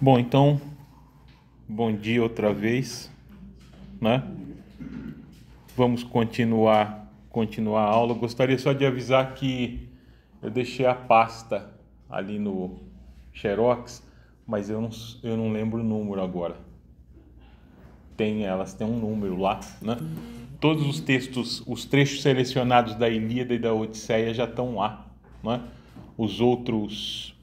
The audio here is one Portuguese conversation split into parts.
Bom, então, bom dia outra vez, né? Vamos continuar a aula. Gostaria só de avisar que eu deixei a pasta ali no Xerox, mas eu não lembro o número agora. Elas têm um número lá, né? Todos os textos, os trechos selecionados da Ilíada e da Odisseia já estão lá, né? Os outros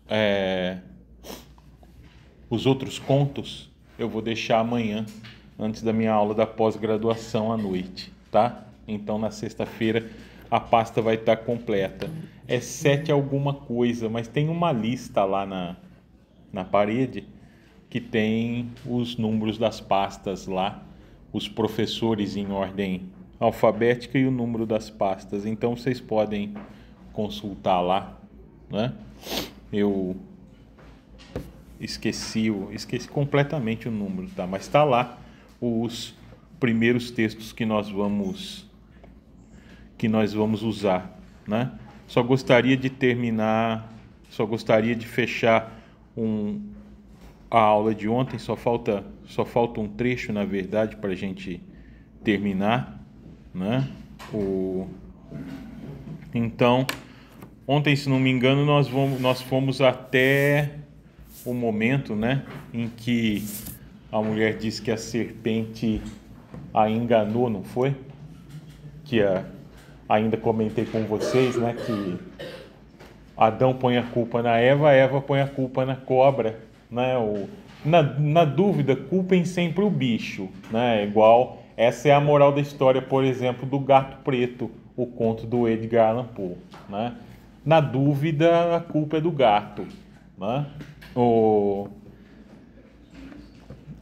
contos eu vou deixar amanhã, antes da minha aula da pós-graduação à noite, tá? Então na sexta-feira a pasta vai estar completa. É 7 alguma coisa, mas tem uma lista lá na parede que tem os números das pastas lá, os professores em ordem alfabética e o número das pastas. Então vocês podem consultar lá, né? Eu esqueci completamente o número, tá? Mas está lá os primeiros textos que nós vamos usar, né? Só gostaria de fechar a aula de ontem. Só falta um trecho, na verdade, para a gente terminar, né? Então, ontem, se não me engano, nós fomos até o momento, né, em que a mulher disse que a serpente a enganou, não foi? Ainda comentei com vocês, né, que Adão põe a culpa na Eva, Eva põe a culpa na cobra, né? Na dúvida, culpem sempre o bicho, né? Igual, essa é a moral da história, por exemplo, do Gato Preto, o conto do Edgar Allan Poe, né? Na dúvida, a culpa é do gato, né?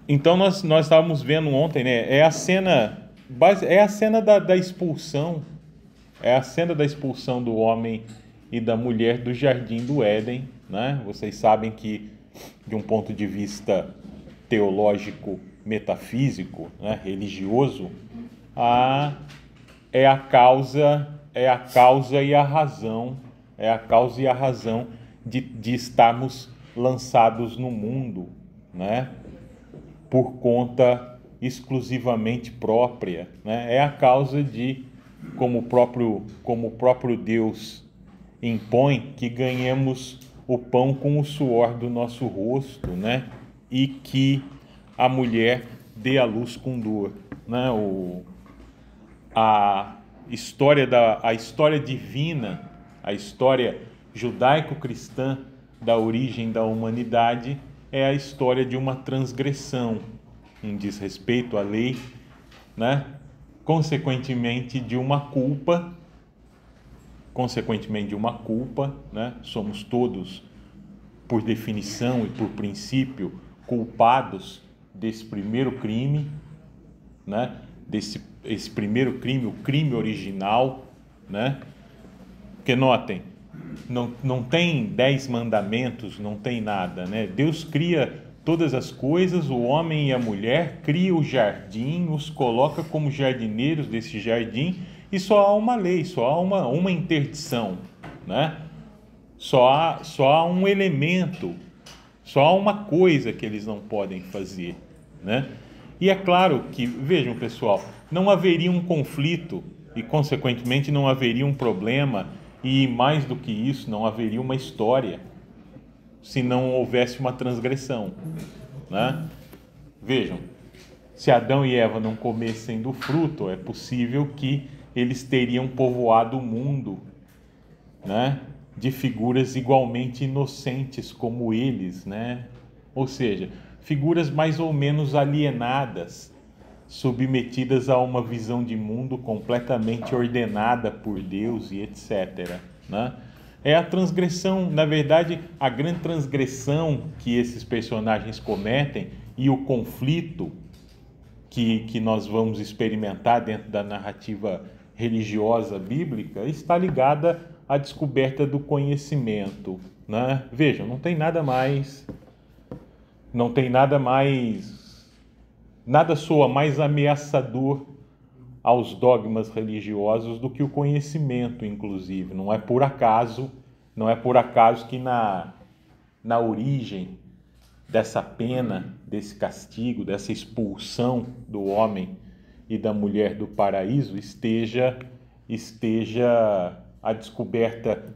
Então nós estávamos vendo ontem, né? É a cena da expulsão, é a cena da expulsão do homem e da mulher do jardim do Éden, né? Vocês sabem que, de um ponto de vista teológico, metafísico, né, religioso, é a causa e a razão, de estarmos lançados no mundo, né, por conta exclusivamente própria, né? É a causa de, como o próprio Deus impõe, que ganhemos o pão com o suor do nosso rosto, né? E que a mulher dê à luz com dor, né? A história divina, a história judaico-cristã da origem da humanidade é a história de uma transgressão, um desrespeito à lei, né? Consequentemente de uma culpa, né? Somos todos, por definição e por princípio, culpados desse primeiro crime, né? Esse primeiro crime, o crime original, né? Porque notem, não tem 10 mandamentos, não tem nada, né? Deus cria todas as coisas, o homem e a mulher, cria o jardim, os coloca como jardineiros desse jardim, e só há uma lei, só há uma interdição, né? Só há um elemento, só há uma coisa que eles não podem fazer, né? E é claro que, vejam pessoal, não haveria um conflito e consequentemente não haveria um problema, e mais do que isso, não haveria uma história se não houvesse uma transgressão, né? Vejam, se Adão e Eva não comessem do fruto, é possível que eles teriam povoado o mundo, né, de figuras igualmente inocentes como eles, né? Ou seja, figuras mais ou menos alienadas, submetidas a uma visão de mundo completamente ordenada por Deus e etc., né? É a transgressão, na verdade, a grande transgressão que esses personagens cometem e o conflito que nós vamos experimentar dentro da narrativa religiosa bíblica está ligada à descoberta do conhecimento, né? Vejam, nada soa mais ameaçador aos dogmas religiosos do que o conhecimento, inclusive. Não é por acaso que na origem dessa pena, desse castigo, dessa expulsão do homem e da mulher do paraíso esteja a descoberta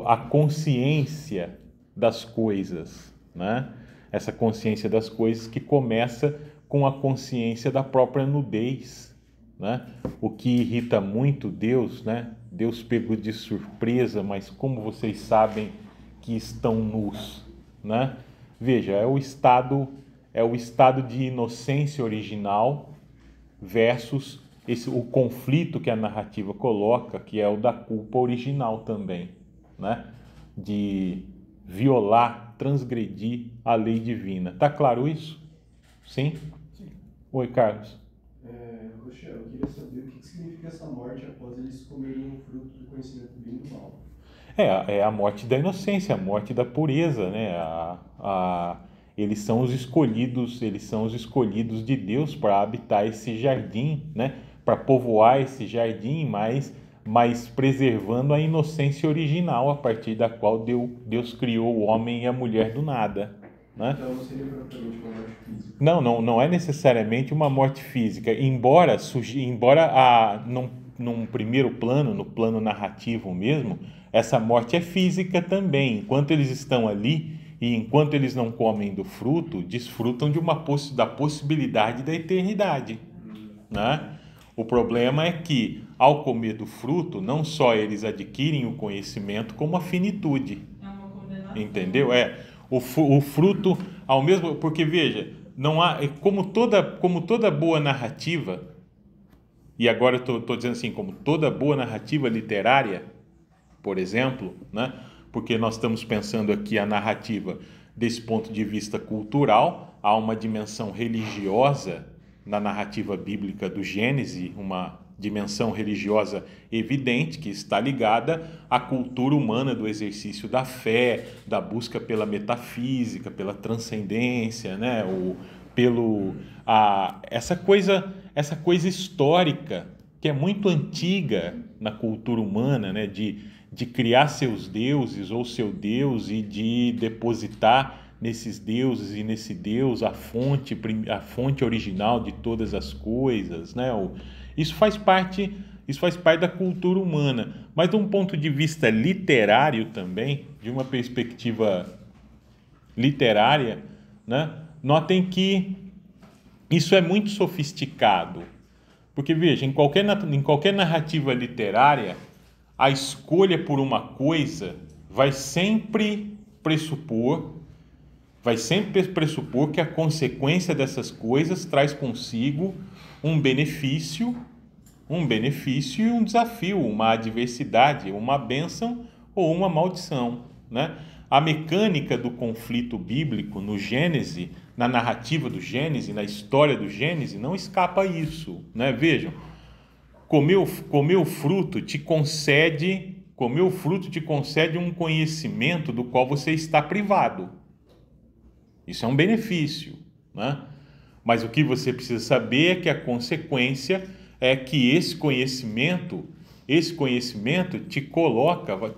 a consciência das coisas, né? Essa consciência das coisas que começa com a consciência da própria nudez, né? O que irrita muito Deus, né? Deus pegou de surpresa, mas como vocês sabem que estão nus, né? Veja, é o estado de inocência original versus o conflito que a narrativa coloca, que é o da culpa original também, né? De violar, transgredir a lei divina. Tá claro isso? Sim? Sim. Oi, Carlos. Rochelle, eu queria saber o que significa essa morte após eles comerem o fruto do conhecimento do bem e do mal. É a morte da inocência, a morte da pureza, né? Eles são os escolhidos de Deus para habitar esse jardim, né? Para povoar esse jardim, mas preservando a inocência original a partir da qual Deus criou o homem e a mulher do nada, né? Então não seria propriamente uma morte física? Não é necessariamente uma morte física, embora num primeiro plano, no plano narrativo mesmo, essa morte é física também. Enquanto eles estão ali e enquanto eles não comem do fruto, desfrutam da possibilidade da eternidade, né? O problema é que, ao comer do fruto, não só eles adquirem o conhecimento, como a finitude. É uma condenação. Entendeu? O fruto, ao mesmo... Porque, veja, não há... Como toda boa narrativa, e agora eu estou dizendo assim, como toda boa narrativa literária, por exemplo, né? Porque nós estamos pensando aqui a narrativa desse ponto de vista cultural, há uma dimensão religiosa na narrativa bíblica do Gênesis, uma dimensão religiosa evidente que está ligada à cultura humana do exercício da fé, da busca pela metafísica, pela transcendência, né? Essa coisa histórica que é muito antiga na cultura humana, né? De criar seus deuses ou seu Deus e de depositar nesses deuses e nesse Deus a fonte original de todas as coisas, né? Isso faz parte da cultura humana, mas de um ponto de vista literário também, de uma perspectiva literária, né? Notem que isso é muito sofisticado, porque veja, em qualquer narrativa literária, a escolha por uma coisa vai sempre pressupor que a consequência dessas coisas traz consigo um benefício e um desafio, uma adversidade, uma bênção ou uma maldição, né? A mecânica do conflito bíblico no Gênesis, na narrativa do Gênesis, na história do Gênesis, não escapa a isso, né? Vejam, comer o fruto te concede um conhecimento do qual você está privado. Isso é um benefício, né? Mas o que você precisa saber é que a consequência é que esse conhecimento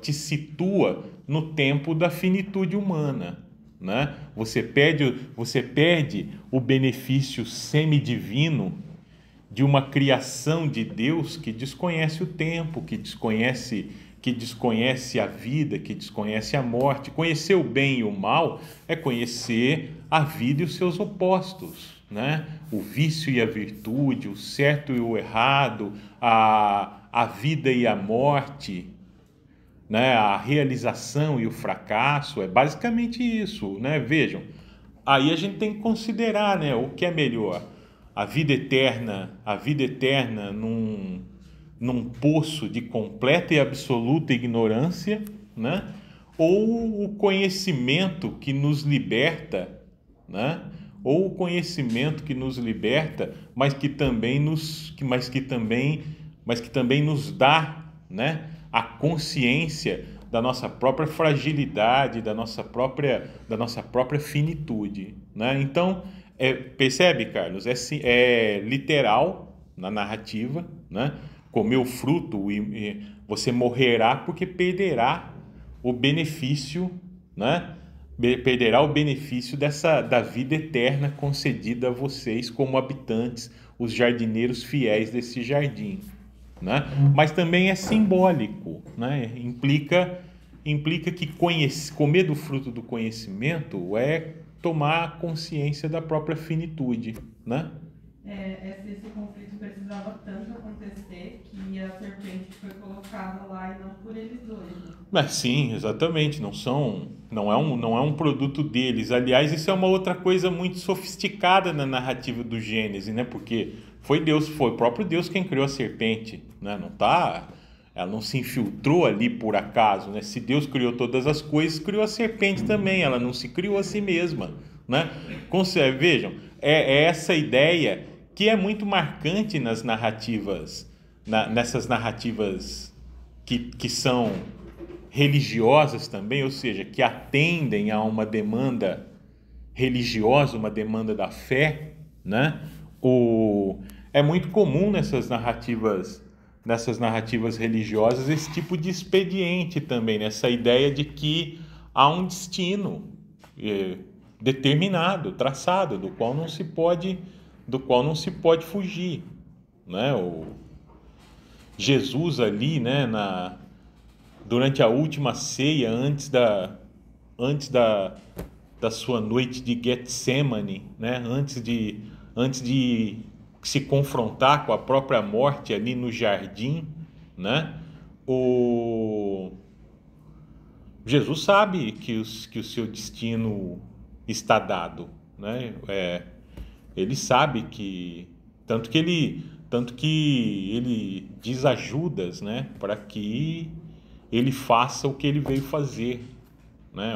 te situa no tempo da finitude humana, né? Você perde o benefício semidivino de uma criação de Deus que desconhece o tempo, que desconhece a vida, que desconhece a morte. Conhecer o bem e o mal é conhecer a vida e os seus opostos, né? O vício e a virtude, o certo e o errado, a vida e a morte, né? A realização e o fracasso, é basicamente isso, né? Vejam, aí a gente tem que considerar, né, o que é melhor. A vida eterna num poço de completa e absoluta ignorância, né? Ou o conhecimento que nos liberta, né? Ou o conhecimento que nos liberta, mas que também nos dá, né? A consciência da nossa própria fragilidade, da nossa própria finitude, né? Então, percebe, Carlos? É literal na narrativa, né? Comer o fruto e você morrerá porque perderá o benefício, né? perderá o benefício da vida eterna concedida a vocês como habitantes, os jardineiros fiéis desse jardim, né? Mas também é simbólico, né? Implica que comer do fruto do conhecimento é tomar consciência da própria finitude, né? Esse conflito precisava tanto acontecer que a serpente foi colocada lá e não por eles dois. Né? Mas sim, exatamente. Não é um produto deles. Aliás, isso é uma outra coisa muito sofisticada na narrativa do Gênesis, né? Porque foi o próprio Deus quem criou a serpente, né? Ela não se infiltrou ali por acaso, né? Se Deus criou todas as coisas, criou a serpente também. Ela não se criou a si mesma, né? Vejam, é essa ideia que é muito marcante nas narrativas, nessas narrativas que são religiosas também, ou seja, que atendem a uma demanda religiosa, uma demanda da fé, né? É muito comum nessas narrativas religiosas esse tipo de expediente também, nessa ideia de que há um destino determinado, traçado, do qual não se pode fugir, né? Jesus ali, né, durante a última ceia, antes da sua noite de Getsemane, né, antes de se confrontar com a própria morte ali no jardim, né, Jesus sabe que o seu destino está dado, né? Ele sabe que tanto que ele diz a Judas, né, para que ele faça o que ele veio fazer, né?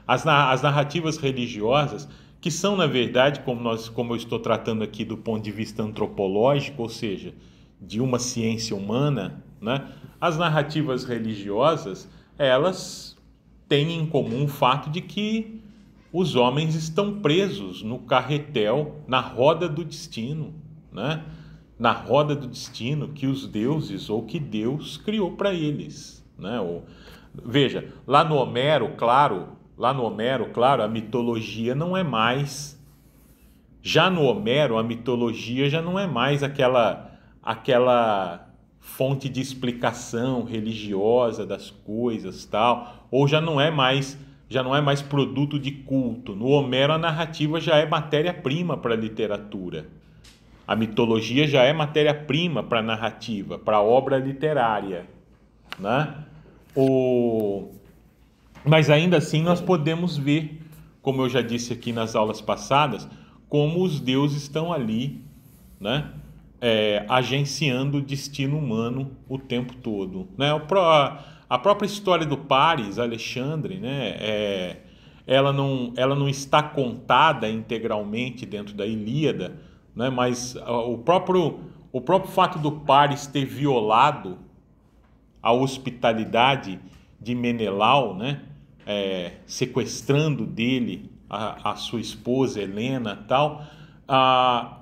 As narrativas religiosas, que são, na verdade, como eu estou tratando aqui do ponto de vista antropológico, ou seja, de uma ciência humana, né? As narrativas religiosas, elas têm em comum o fato de que os homens estão presos no carretel, na roda do destino, né? Na roda do destino que os deuses ou que Deus criou para eles, né? Veja, lá no Homero, claro, a mitologia não é mais. Já no Homero, a mitologia já não é mais aquela fonte de explicação religiosa das coisas, tal, ou já não é mais produto de culto. No Homero, a narrativa já é matéria-prima para a literatura. A mitologia já é matéria-prima para a narrativa, para a obra literária, né? Mas ainda assim nós podemos ver, como eu já disse aqui nas aulas passadas, como os deuses estão ali, né? Agenciando o destino humano o tempo todo, né? A própria história do Paris, Alexandre, né? Ela não está contada integralmente dentro da Ilíada, né? Mas o próprio fato do Paris ter violado a hospitalidade de Menelau, né? Sequestrando dele a sua esposa Helena, tal.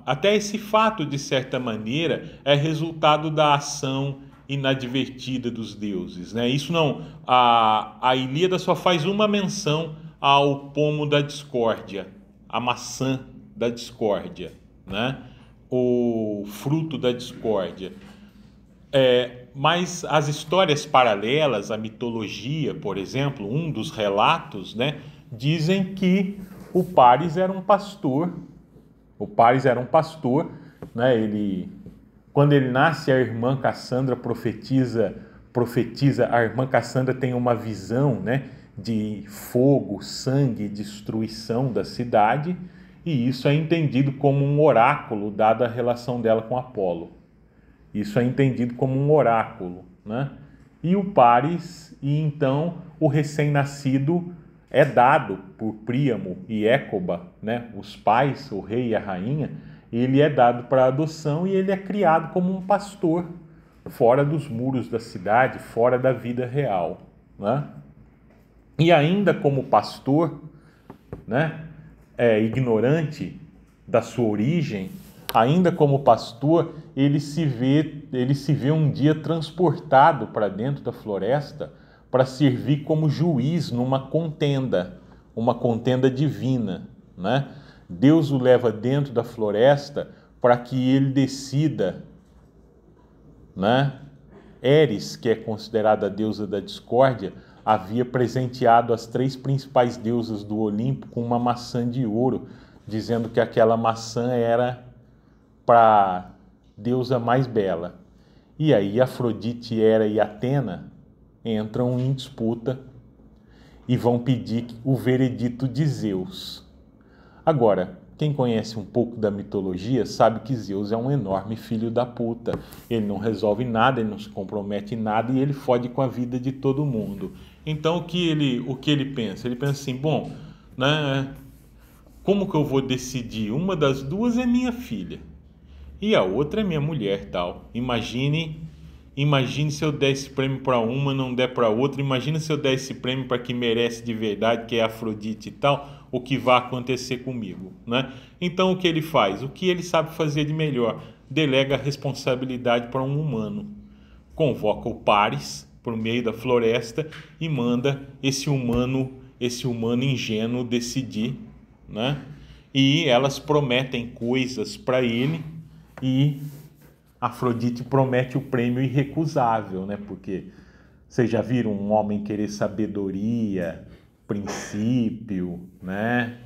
Até esse fato, de certa maneira, é resultado da ação inadvertida dos deuses, né? Isso não, a Ilíada só faz uma menção ao pomo da discórdia, a maçã da discórdia, né? O fruto da discórdia. Mas as histórias paralelas, a mitologia, por exemplo, um dos relatos, né, dizem que o Paris era um pastor. O Paris era um pastor, né? Quando ele nasce, a irmã Cassandra profetiza. A irmã Cassandra tem uma visão, né, de fogo, sangue, destruição da cidade, e isso é entendido como um oráculo, dada a relação dela com Apolo. Isso é entendido como um oráculo, né? E o Paris, e então o recém-nascido é dado por Príamo e Écoba, né? Os pais, o rei e a rainha, ele é dado para adoção e ele é criado como um pastor, fora dos muros da cidade, fora da vida real, né? E ainda como pastor, né? Ignorante da sua origem, ainda como pastor, ele se vê um dia transportado para dentro da floresta para servir como juiz numa contenda, uma contenda divina, né? Deus o leva dentro da floresta para que ele decida, né? Eris, que é considerada a deusa da discórdia, havia presenteado as 3 principais deusas do Olimpo com uma maçã de ouro, dizendo que aquela maçã era para a deusa mais bela. E aí Afrodite, Hera e Atena entram em disputa e vão pedir o veredito de Zeus. Agora, quem conhece um pouco da mitologia sabe que Zeus é um enorme filho da puta. Ele não resolve nada, ele não se compromete em nada e ele fode com a vida de todo mundo. Então o que ele pensa? Ele pensa assim, bom, né, como que eu vou decidir? Uma das duas é minha filha e a outra é minha mulher, tal. Imagine se eu der esse prêmio para uma, não der para outra. Imagina se eu der esse prêmio para quem merece de verdade, que é Afrodite e tal, o que vai acontecer comigo, né? Então o que ele faz? O que ele sabe fazer de melhor? Delega a responsabilidade para um humano. Convoca o Paris por meio da floresta e manda esse humano ingênuo decidir, né? E elas prometem coisas para ele e Afrodite promete o prêmio irrecusável, né? Porque vocês já viram um homem querer sabedoria, princípio, né?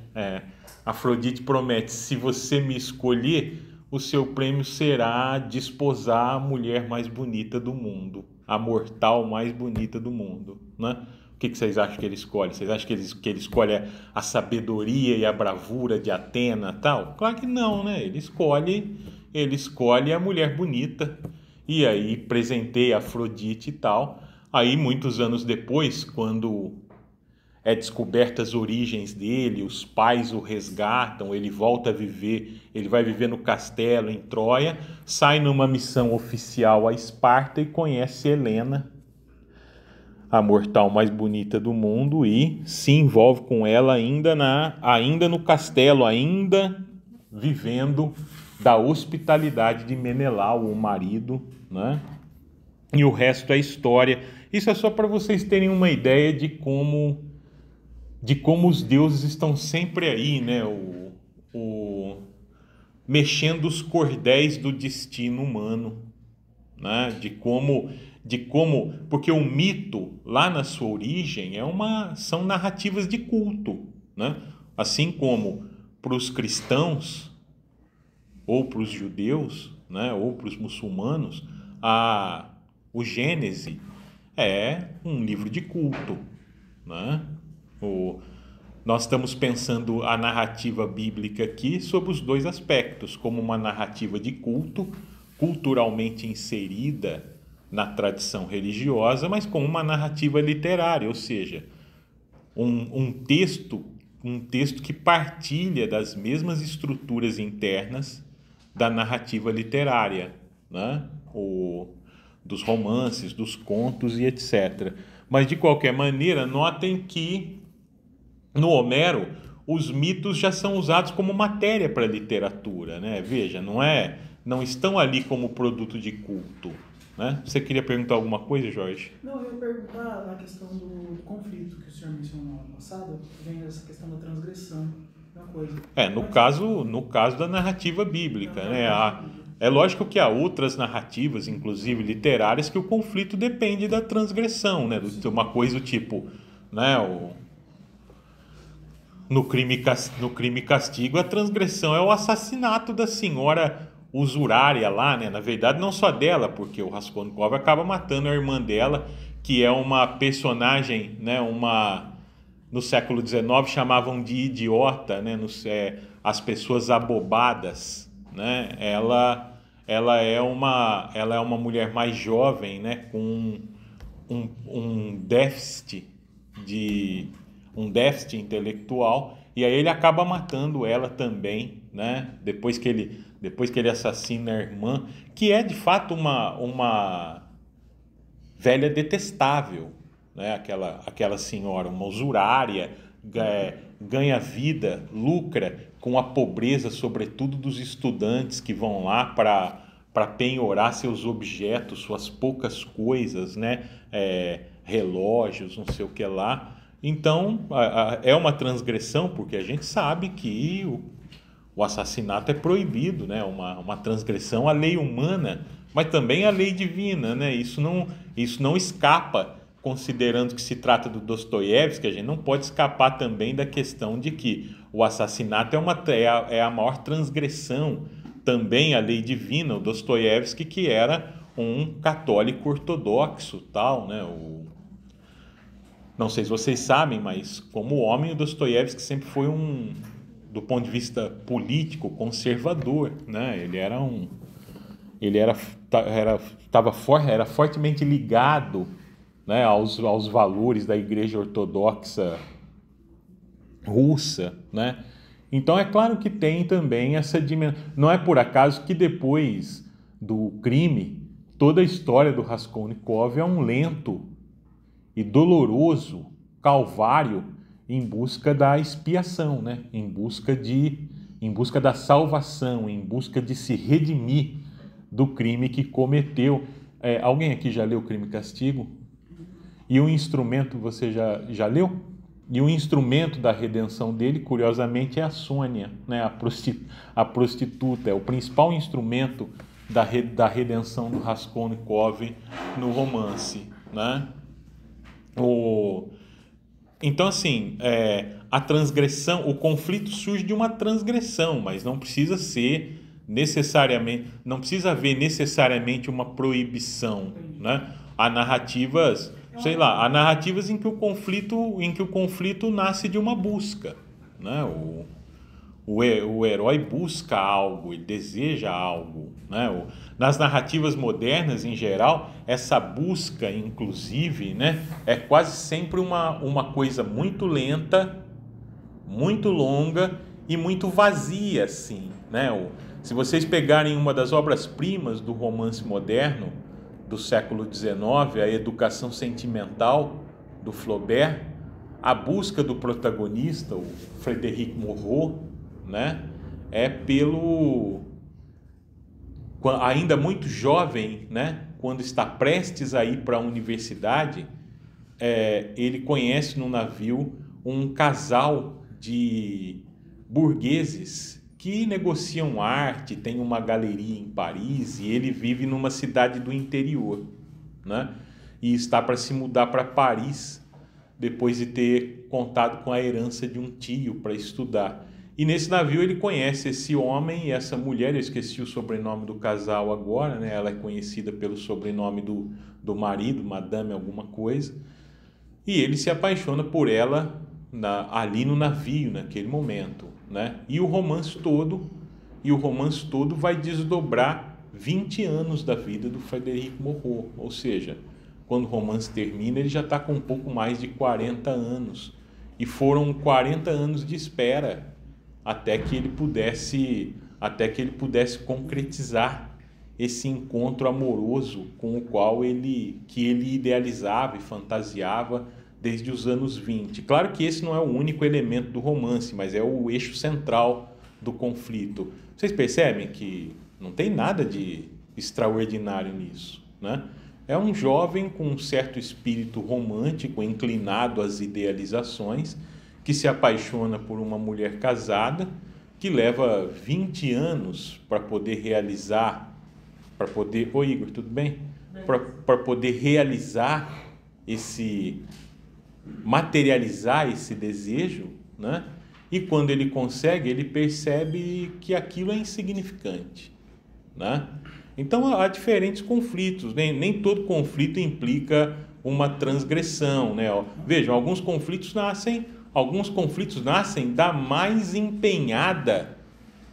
Afrodite promete, se você me escolher, o seu prêmio será desposar a mulher mais bonita do mundo, a mortal mais bonita do mundo, né? O que vocês acham que ele escolhe? Vocês acham que ele escolhe a sabedoria e a bravura de Atena, tal? Claro que não, né? Ele escolhe a mulher bonita e aí presenteia Afrodite e tal. Aí, muitos anos depois, quando é descoberta as origens dele, os pais o resgatam, ele volta a viver, ele vai viver no castelo em Troia, sai numa missão oficial a Esparta e conhece Helena, a mortal mais bonita do mundo, e se envolve com ela ainda no castelo, ainda vivendo da hospitalidade de Menelau, o marido, né? E o resto é história. Isso é só para vocês terem uma ideia de como os deuses estão sempre aí, né? Mexendo os cordéis do destino humano, né? Porque o mito, lá na sua origem, são narrativas de culto, né? Assim como para os cristãos ou para os judeus, né? Ou para os muçulmanos, o Gênese é um livro de culto, né? Nós estamos pensando a narrativa bíblica aqui sob os 2 aspectos, como uma narrativa de culto, culturalmente inserida na tradição religiosa, mas como uma narrativa literária, ou seja, um texto que partilha das mesmas estruturas internas da narrativa literária, né? Dos romances, dos contos e etc. Mas, de qualquer maneira, notem que no Homero os mitos já são usados como matéria para a literatura, né? Veja, não estão ali como produto de culto, né? Você queria perguntar alguma coisa, Jorge? Não, eu ia perguntar na questão do conflito que o senhor mencionou no passado, vem essa questão da transgressão, uma coisa. No caso da narrativa bíblica, né? É lógico que há outras narrativas, inclusive literárias, que o conflito depende da transgressão, né? Uma coisa do tipo, né? No crime e castigo, a transgressão é o assassinato da senhora usurária lá, né? Na verdade, não só dela, porque o Raskolnikov acaba matando a irmã dela, que é uma personagem, né? No século XIX chamavam de idiota, né? As pessoas abobadas, né? Ela é uma mulher mais jovem, né? Com um déficit intelectual, e aí ele acaba matando ela também, né? Depois que ele assassina a irmã, que é de fato uma velha detestável, né? Aquela senhora, uma usurária, ganha vida, lucra com a pobreza, sobretudo dos estudantes que vão lá para penhorar seus objetos, suas poucas coisas, né? relógios, não sei o que lá. Então, é uma transgressão, porque a gente sabe que o assassinato é proibido, né? Uma transgressão à lei humana, mas também à lei divina, né? Isso não escapa, considerando que se trata do Dostoiévski, a gente não pode escapar também da questão de que o assassinato é a maior transgressão também à lei divina. O Dostoiévski, que era um católico ortodoxo, tal, né? Não sei se vocês sabem, mas como homem, o Dostoiévski sempre foi do ponto de vista político, conservador, né? Ele era fortemente ligado, né, aos valores da Igreja Ortodoxa russa, né? Então é claro que tem também essa dimensão. Não é por acaso que depois do crime, toda a história do Raskolnikov é um lento e doloroso calvário em busca da expiação, né? Em busca da salvação, em busca de se redimir do crime que cometeu. Alguém aqui já leu Crime e Castigo? E o instrumento, você já leu? E o instrumento da redenção dele, curiosamente, é a Sônia, né? A prostituta. É o principal instrumento da redenção do Raskolnikov no romance, né? Então, assim, a transgressão, o conflito surge de uma transgressão, mas não precisa ser necessariamente, não precisa haver necessariamente uma proibição, né? Há narrativas, sei lá, há narrativas em que o conflito nasce de uma busca, né? O herói busca algo, ele deseja algo, né? Nas narrativas modernas, em geral, essa busca, inclusive, né, é quase sempre uma coisa muito lenta, muito longa e muito vazia, assim, né? Se vocês pegarem uma das obras-primas do romance moderno do século XIX, a Educação Sentimental, do Flaubert, a busca do protagonista, o Frédéric Moreau, né, ainda muito jovem, né, quando está prestes a ir para a universidade, ele conhece no navio um casal de burgueses que negociam arte, tem uma galeria em Paris e ele vive numa cidade do interior, né, e está para se mudar para Paris depois de ter contado com a herança de um tio para estudar. E nesse navio ele conhece esse homem e essa mulher, eu esqueci o sobrenome do casal agora, né? Ela é conhecida pelo sobrenome do marido, Madame alguma coisa, e ele se apaixona por ela ali no navio, naquele momento, né? E o romance todo vai desdobrar 20 anos da vida do Frédéric Moreau, ou seja, quando o romance termina, ele já está com um pouco mais de 40 anos, e foram 40 anos de espera até que ele pudesse concretizar esse encontro amoroso com o qual ele idealizava e fantasiava desde os anos 20. Claro que esse não é o único elemento do romance, mas é o eixo central do conflito. Vocês percebem que não tem nada de extraordinário nisso, né? É um jovem com um certo espírito romântico, inclinado às idealizações, que se apaixona por uma mulher casada, que leva 20 anos para poder realizar, Oi, Igor, tudo bem? Para poder materializar esse desejo, né? E quando ele consegue, ele percebe que aquilo é insignificante, né? Então há diferentes conflitos, nem todo conflito implica uma transgressão, né? Vejam, alguns conflitos nascem da mais empenhada,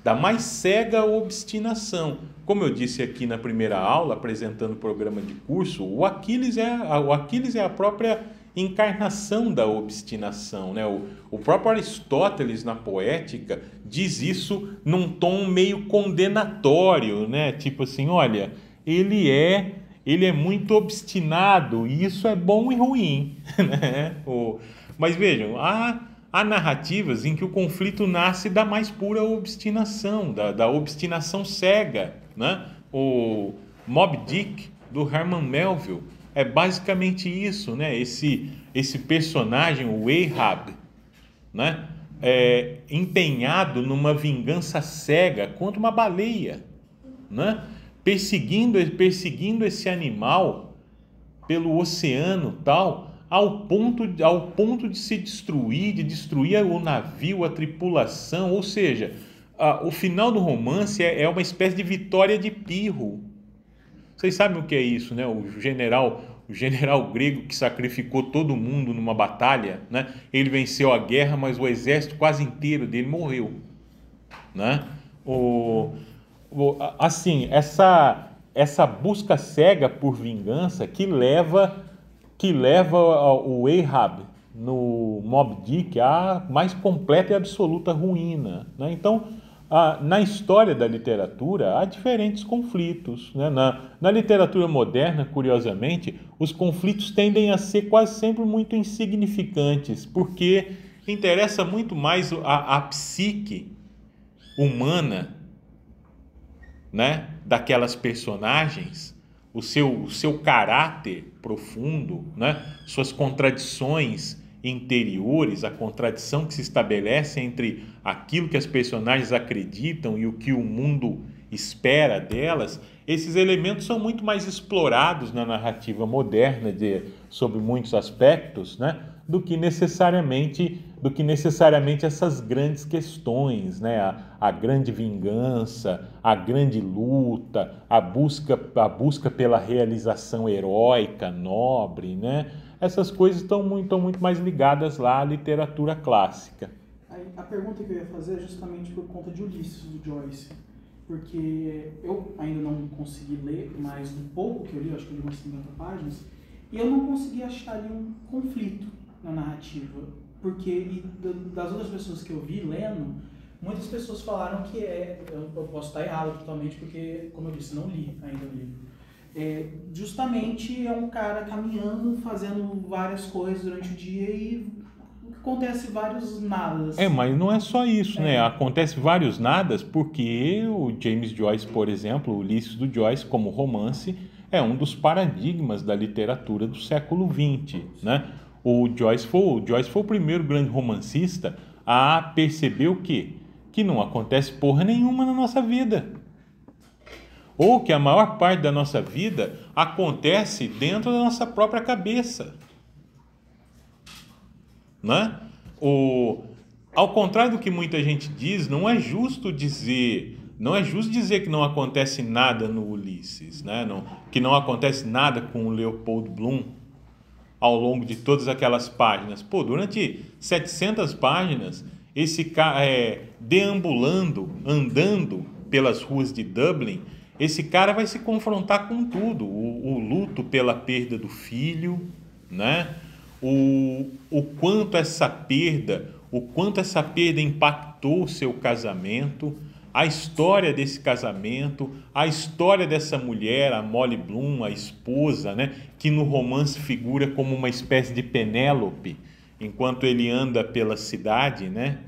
da mais cega obstinação. Como eu disse aqui na primeira aula, apresentando o programa de curso, o Aquiles é a própria encarnação da obstinação, né? O próprio Aristóteles, na Poética, diz isso num tom meio condenatório, né? Tipo assim, olha, ele é muito obstinado, e isso é bom e ruim, né? Mas vejam, há narrativas em que o conflito nasce da mais pura obstinação, da obstinação cega, né? O Moby Dick, do Herman Melville, É basicamente isso, né? Esse personagem, o Ahab, né? Empenhado numa vingança cega contra uma baleia, né? Perseguindo esse animal pelo oceano tal, ao ponto de se destruir, de destruir o navio, a tripulação. Ou seja, o final do romance é uma espécie de vitória de Pirro. Vocês sabem o que é isso, né? O general grego que sacrificou todo mundo numa batalha, né? Ele venceu a guerra, mas o exército quase inteiro dele morreu, né? Assim, essa busca cega por vingança que leva o Ahab no Moby Dick à mais completa e absoluta ruína, né? Então, na história da literatura há diferentes conflitos, né? Na literatura moderna, curiosamente, os conflitos tendem a ser quase sempre muito insignificantes, porque interessa muito mais a psique humana, né, daquelas personagens, o seu caráter profundo, né, suas contradições interiores, a contradição que se estabelece entre aquilo que as personagens acreditam e o que o mundo espera delas. Esses elementos são muito mais explorados na narrativa moderna sob muitos aspectos, né, do que necessariamente essas grandes questões, né? A grande vingança, a grande luta, a busca pela realização heróica, nobre, né? Essas coisas estão muito mais ligadas lá à literatura clássica. A pergunta que eu ia fazer é justamente por conta de Ulisses, do Joyce, porque eu ainda não consegui ler, mas do pouco que eu li, acho que eu li umas 50 páginas, e eu não consegui achar ali um conflito na narrativa, porque das outras pessoas que eu vi lendo, muitas pessoas falaram que eu posso estar errado totalmente, porque, como eu disse, não li ainda o livro. Justamente é um cara caminhando, fazendo várias coisas durante o dia e acontece vários nadas. Mas não é só isso, né? Acontece vários nadas porque o James Joyce, por exemplo, o Ulisses do Joyce, como romance, é um dos paradigmas da literatura do século XX, né? O Joyce foi o primeiro grande romancista a perceber o quê? Que não acontece porra nenhuma na nossa vida. Ou que a maior parte da nossa vida acontece dentro da nossa própria cabeça. Né? Ao contrário do que muita gente diz, não é justo dizer que não acontece nada no Ulisses, né? Que não acontece nada com o Leopold Bloom ao longo de todas aquelas páginas. Durante 700 páginas, esse cara deambulando, andando pelas ruas de Dublin, esse cara vai se confrontar com tudo. O luto pela perda do filho, né? O quanto essa perda impactou o seu casamento, a história desse casamento, a história dessa mulher, a Molly Bloom, a esposa, né, que no romance figura como uma espécie de Penélope, enquanto ele anda pela cidade, né,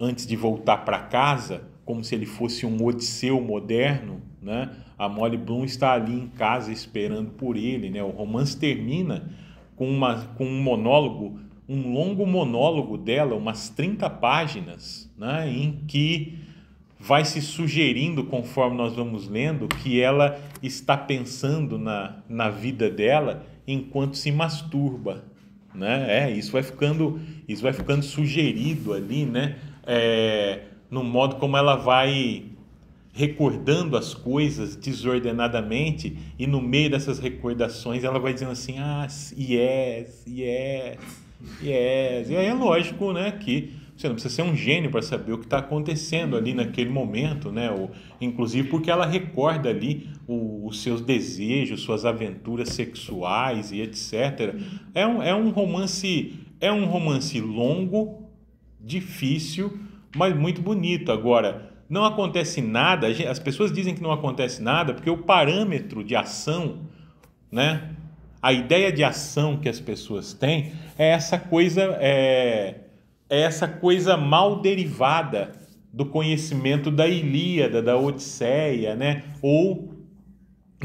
antes de voltar para casa, como se ele fosse um Odisseu moderno, né, a Molly Bloom está ali em casa esperando por ele, né. O romance termina com um monólogo, um longo monólogo dela, umas 30 páginas, né, em que vai se sugerindo, conforme nós vamos lendo, que ela está pensando na vida dela enquanto se masturba, né? Isso vai ficando sugerido ali, né? No modo como ela vai recordando as coisas desordenadamente, e no meio dessas recordações ela vai dizendo assim, yes. E aí é lógico, né, que você não precisa ser um gênio para saber o que está acontecendo ali naquele momento, né? Inclusive porque ela recorda ali os seus desejos, suas aventuras sexuais e etc. É um romance longo, difícil, mas muito bonito. Agora, não acontece nada. As pessoas dizem que não acontece nada porque o parâmetro de ação, né? A ideia de ação que as pessoas têm é essa coisa mal derivada do conhecimento da Ilíada, da Odisseia, né? Ou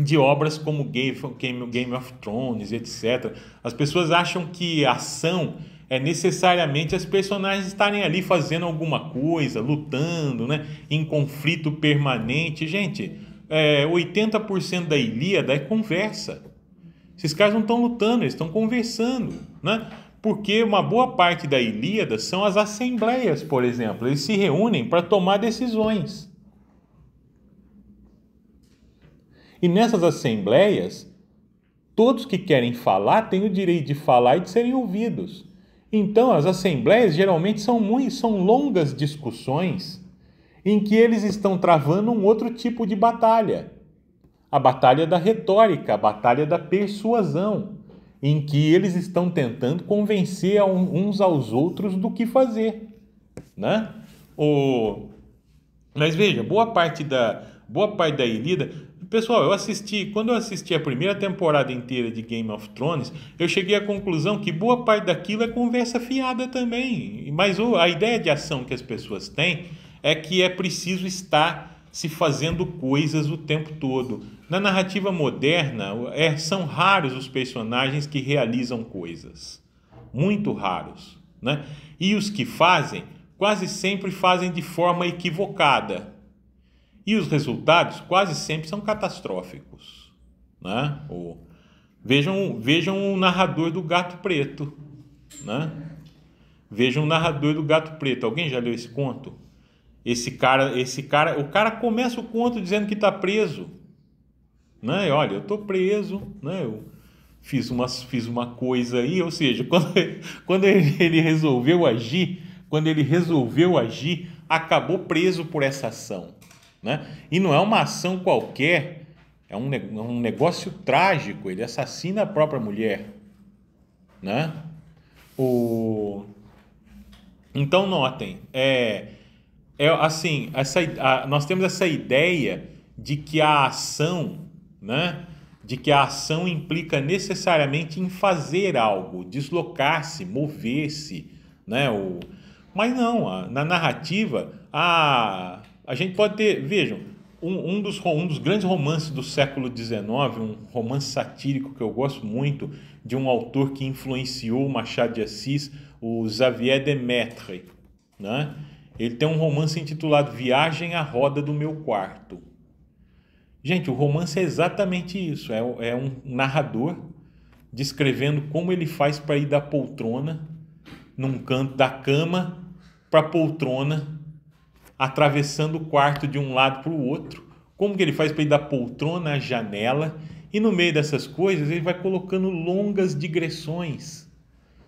de obras como Game of Thrones, etc. As pessoas acham que a ação é necessariamente as personagens estarem ali fazendo alguma coisa, lutando, né, em conflito permanente. Gente, 80% da Ilíada é conversa. Esses caras não estão lutando, eles estão conversando, né? Porque uma boa parte da Ilíada são as assembleias, por exemplo. Eles se reúnem para tomar decisões. E nessas assembleias, todos que querem falar têm o direito de falar e de serem ouvidos. Então, as assembleias geralmente são longas discussões em que eles estão travando um outro tipo de batalha. A batalha da retórica, a batalha da persuasão, em que eles estão tentando convencer uns aos outros do que fazer, né? Mas veja, boa parte da Ilíada... Pessoal, quando eu assisti a primeira temporada inteira de Game of Thrones, eu cheguei à conclusão que boa parte daquilo é conversa fiada também. Mas a ideia de ação que as pessoas têm é que é preciso estar se fazendo coisas o tempo todo. Na narrativa moderna, são raros os personagens que realizam coisas. Muito raros, né? E os que fazem, quase sempre fazem de forma equivocada. E os resultados quase sempre são catastróficos, né? Vejam o narrador do Gato Preto, né? Vejam o narrador do Gato Preto. Alguém já leu esse conto? O cara começa o conto dizendo que está preso, né? Olha, eu estou preso, né? Eu fiz uma coisa aí, ou seja, quando ele resolveu agir, acabou preso por essa ação. Né? E não é uma ação qualquer, é um negócio trágico. Ele assassina a própria mulher, né? Então notem, assim, nós temos essa ideia de que a ação, né? De que a ação implica necessariamente em fazer algo, deslocar-se, mover-se, né? Mas não, na narrativa a gente pode ter, vejam, um dos grandes romances do século XIX, um romance satírico que eu gosto muito, de um autor que influenciou o Machado de Assis, o Xavier Demettre, né? Ele tem um romance intitulado Viagem à Roda do Meu Quarto. Gente, o romance é exatamente isso, é um narrador descrevendo como ele faz para ir da poltrona, num canto da cama, para a poltrona, atravessando o quarto de um lado para o outro, como que ele faz para ir da poltrona à janela, e no meio dessas coisas ele vai colocando longas digressões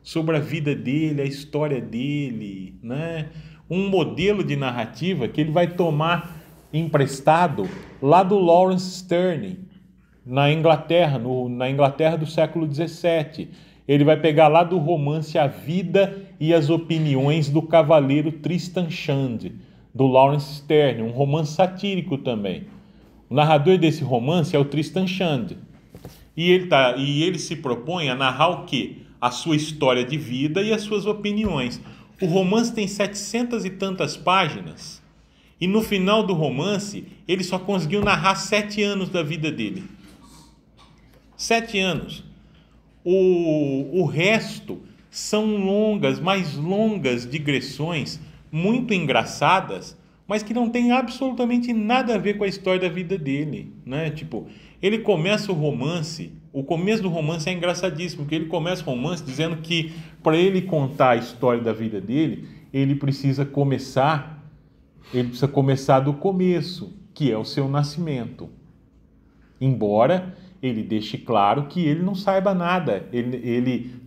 sobre a vida dele, a história dele, né? Um modelo de narrativa que ele vai tomar emprestado lá do Lawrence Sterne, na Inglaterra, na Inglaterra do século XVII. Ele vai pegar lá do romance A Vida e as Opiniões do Cavaleiro Tristan Shandy, do Lawrence Sterne, um romance satírico também. O narrador desse romance é o Tristan Shandy. E ele se propõe a narrar o quê? A sua história de vida e as suas opiniões. O romance tem 700 e tantas páginas. E no final do romance, ele só conseguiu narrar 7 anos da vida dele. 7 anos. O resto são mais longas digressões, muito engraçadas, mas que não tem absolutamente nada a ver com a história da vida dele, né? Tipo, ele começa o romance, o começo do romance é engraçadíssimo, porque ele começa o romance dizendo que para ele contar a história da vida dele, ele precisa começar do começo, que é o seu nascimento. Embora ele deixe claro que ele não saiba nada.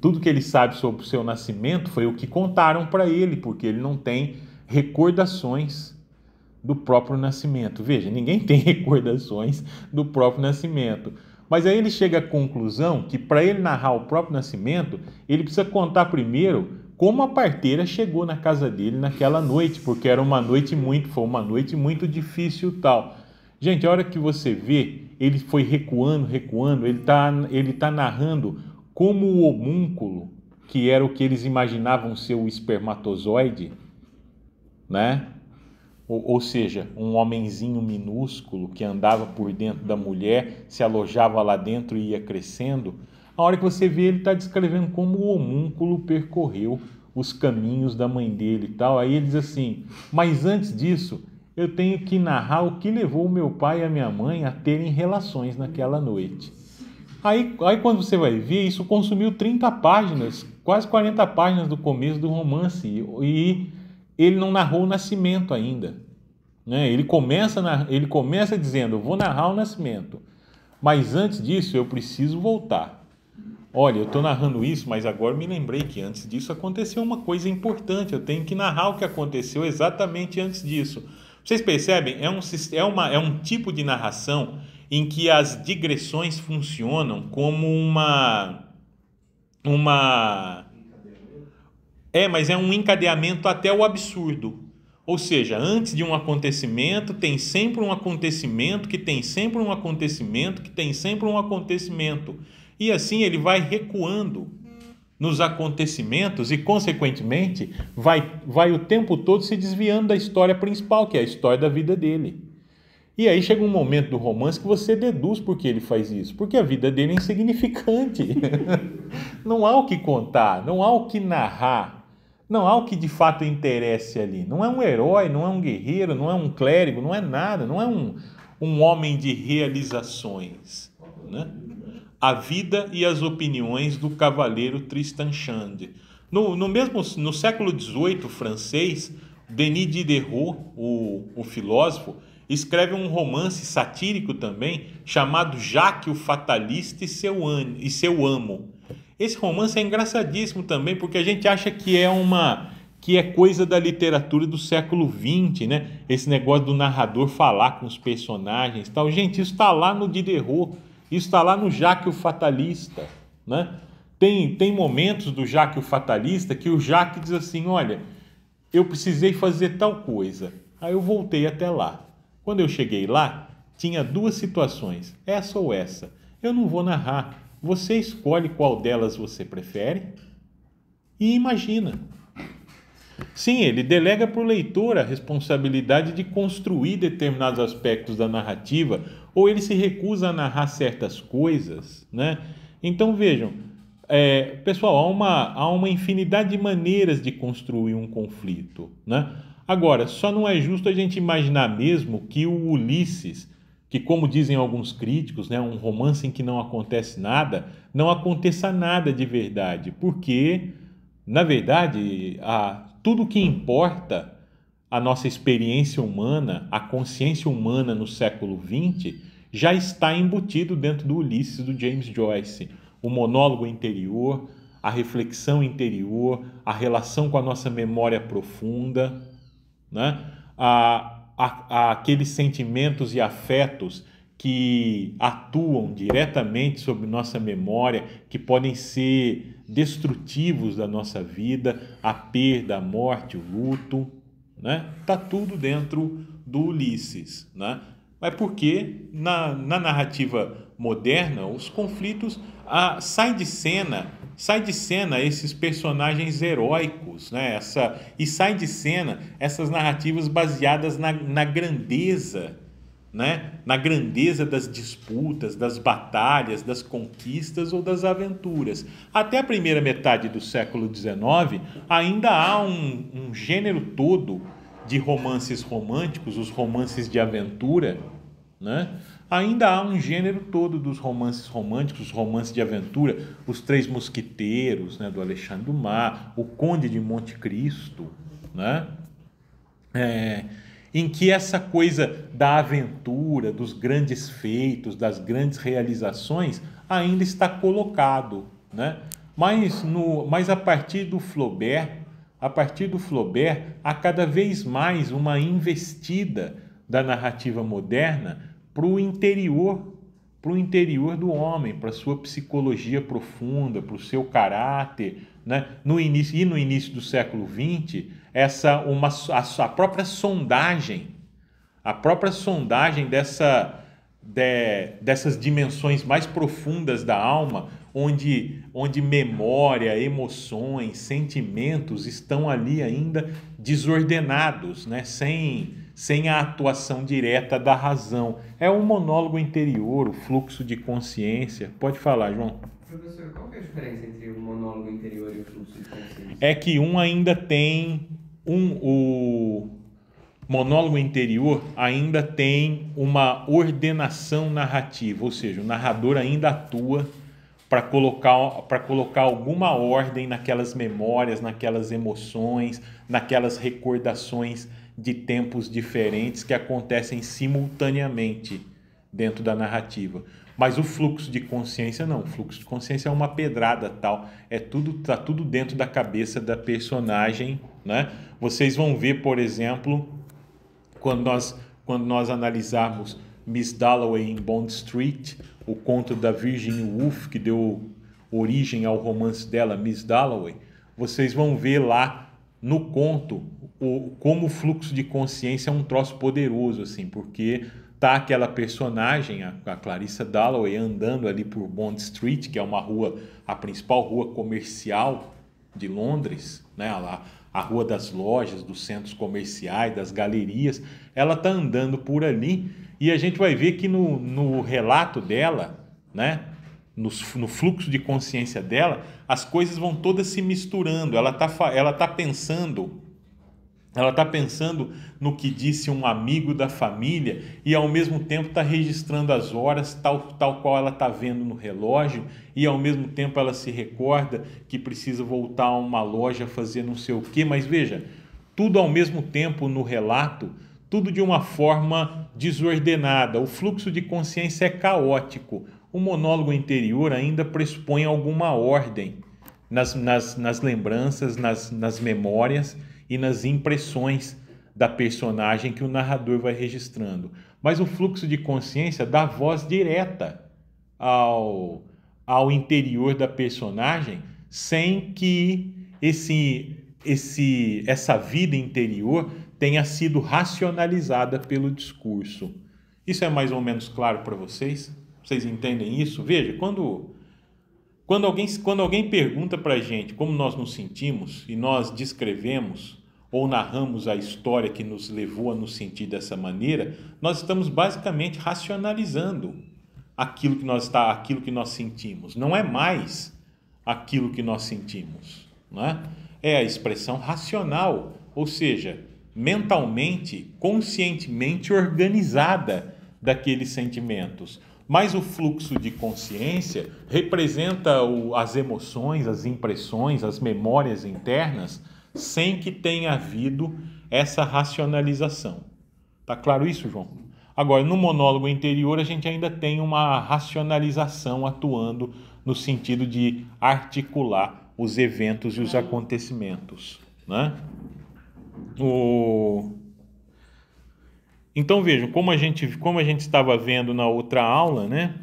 Tudo que ele sabe sobre o seu nascimento foi o que contaram para ele, porque ele não tem recordações do próprio nascimento. Veja, ninguém tem recordações do próprio nascimento. Mas aí ele chega à conclusão que para ele narrar o próprio nascimento, ele precisa contar primeiro como a parteira chegou na casa dele naquela noite, porque foi uma noite muito difícil e tal. Gente, a hora que você vê, ele foi recuando, ele tá narrando como o homúnculo, que era o que eles imaginavam ser o espermatozoide, né? ou seja, um homenzinho minúsculo que andava por dentro da mulher, se alojava lá dentro e ia crescendo. A hora que você vê, ele está descrevendo como o homúnculo percorreu os caminhos da mãe dele e tal. Aí ele diz assim, mas antes disso, eu tenho que narrar o que levou o meu pai e a minha mãe a terem relações naquela noite. Aí quando você vai ver, isso consumiu 30 páginas, quase 40 páginas do começo do romance, e ele não narrou o nascimento ainda. Né? Ele começa dizendo, eu vou narrar o nascimento, mas antes disso eu preciso voltar. Olha, eu estou narrando isso, mas agora me lembrei que antes disso aconteceu uma coisa importante, eu tenho que narrar o que aconteceu exatamente antes disso. Vocês percebem? É um tipo de narração em que as digressões funcionam como mas é um encadeamento até o absurdo. Ou seja, antes de um acontecimento, tem sempre um acontecimento, que tem sempre um acontecimento, que tem sempre um acontecimento. E assim ele vai recuando nos acontecimentos e, consequentemente, vai o tempo todo se desviando da história principal, que é a história da vida dele. E aí chega um momento do romance que você deduz por que ele faz isso. Porque a vida dele é insignificante. Não há o que contar, não há o que narrar, não há o que de fato interesse ali. Não é um herói, não é um guerreiro, não é um clérigo, não é nada, não é um homem de realizações. Né? A vida e as opiniões do cavaleiro Tristan Shandy. No século XVIII francês, Denis Diderot, o filósofo, escreve um romance satírico também, chamado Jacques o Fatalista e seu amo. Esse romance é engraçadíssimo também, porque a gente acha que é coisa da literatura do século XX, né? Esse negócio do narrador falar com os personagens e tal. Gente, isso está lá no Diderot, isso está lá no Jacques o Fatalista, né? Tem momentos do Jacques o Fatalista que o Jacques diz assim, olha, eu precisei fazer tal coisa, aí eu voltei até lá. Quando eu cheguei lá, tinha duas situações, essa ou essa. Eu não vou narrar. Você escolhe qual delas você prefere e imagina. Sim, ele delega para o leitor a responsabilidade de construir determinados aspectos da narrativa, ou ele se recusa a narrar certas coisas, né? Então vejam, pessoal, há uma infinidade de maneiras de construir um conflito, né? Agora, só não é justo a gente imaginar mesmo que o Ulisses, que como dizem alguns críticos, né, um romance em que não acontece nada, não aconteça nada de verdade, porque, na verdade, tudo que importa, a nossa experiência humana, a consciência humana no século XX, já está embutido dentro do Ulisses do James Joyce. O monólogo interior, a reflexão interior, a relação com a nossa memória profunda, né? Aqueles sentimentos e afetos que atuam diretamente sobre nossa memória, que podem ser destrutivos da nossa vida, a perda, a morte, o luto, né? Tá tudo dentro do Ulisses, né? Mas porque na narrativa moderna os conflitos saem de cena esses personagens heróicos, né? E sai de cena essas narrativas baseadas na grandeza, né? Na grandeza das disputas, das batalhas, das conquistas ou das aventuras. Até a primeira metade do século XIX, ainda há um gênero todo de romances românticos, os romances de aventura, né? Ainda há um gênero todo dos romances românticos, os romances de aventura, os Três Mosqueteiros, né, do Alexandre Dumas, o Conde de Monte Cristo, né? Em que essa coisa da aventura, dos grandes feitos, das grandes realizações, ainda está colocado, né? Mas a partir do Flaubert, há cada vez mais uma investida da narrativa moderna para o interior do homem, para a sua psicologia profunda, para o seu caráter, né? No início do século XX, a própria sondagem dessas dimensões mais profundas da alma, onde memória, emoções, sentimentos estão ali ainda desordenados, né? sem a atuação direta da razão. É um monólogo interior, o fluxo de consciência. Pode falar, João. Professor, qual que é a diferença entre o monólogo interior e o fluxo de consciência? É que um ainda tem o monólogo interior ainda tem uma ordenação narrativa, ou seja, o narrador ainda atua para colocar alguma ordem naquelas memórias, naquelas emoções, naquelas recordações de tempos diferentes que acontecem simultaneamente dentro da narrativa. Mas o fluxo de consciência não. O fluxo de consciência é uma pedrada tal. Tá tudo dentro da cabeça da personagem, né? Vocês vão ver, por exemplo, quando nós analisarmos Miss Dalloway em Bond Street, o conto da Virginia Woolf, que deu origem ao romance dela, Miss Dalloway, vocês vão ver lá no conto como o fluxo de consciência é um troço poderoso, assim, porque tá aquela personagem, a Clarissa Dalloway, andando ali por Bond Street, que é uma rua, a principal rua comercial de Londres, né, a rua das lojas, dos centros comerciais, das galerias. Ela tá andando por ali e a gente vai ver que no relato dela, né, no fluxo de consciência dela, as coisas vão todas se misturando. Ela tá pensando no que disse um amigo da família e ao mesmo tempo está registrando as horas tal qual ela está vendo no relógio, e ao mesmo tempo ela se recorda que precisa voltar a uma loja fazer não sei o quê. Mas veja, tudo ao mesmo tempo no relato, tudo de uma forma desordenada. O fluxo de consciência é caótico. O monólogo interior ainda pressupõe alguma ordem nas lembranças, nas memórias e nas impressões da personagem que o narrador vai registrando. Mas o fluxo de consciência dá voz direta ao interior da personagem, sem que essa vida interior tenha sido racionalizada pelo discurso. Isso é mais ou menos claro para vocês? Vocês entendem isso? Veja, quando alguém pergunta para a gente como nós nos sentimos e nós descrevemos ou narramos a história que nos levou a nos sentir dessa maneira, nós estamos basicamente racionalizando aquilo que nós sentimos. Não é mais aquilo que nós sentimos, não é? É a expressão racional, ou seja, mentalmente, conscientemente organizada daqueles sentimentos. Mas o fluxo de consciência representa as emoções, as impressões, as memórias internas, sem que tenha havido essa racionalização. Tá claro isso, João? Agora, no monólogo interior, a gente ainda tem uma racionalização atuando no sentido de articular os eventos e os acontecimentos, né? Então vejam, como a gente estava vendo na outra aula, né?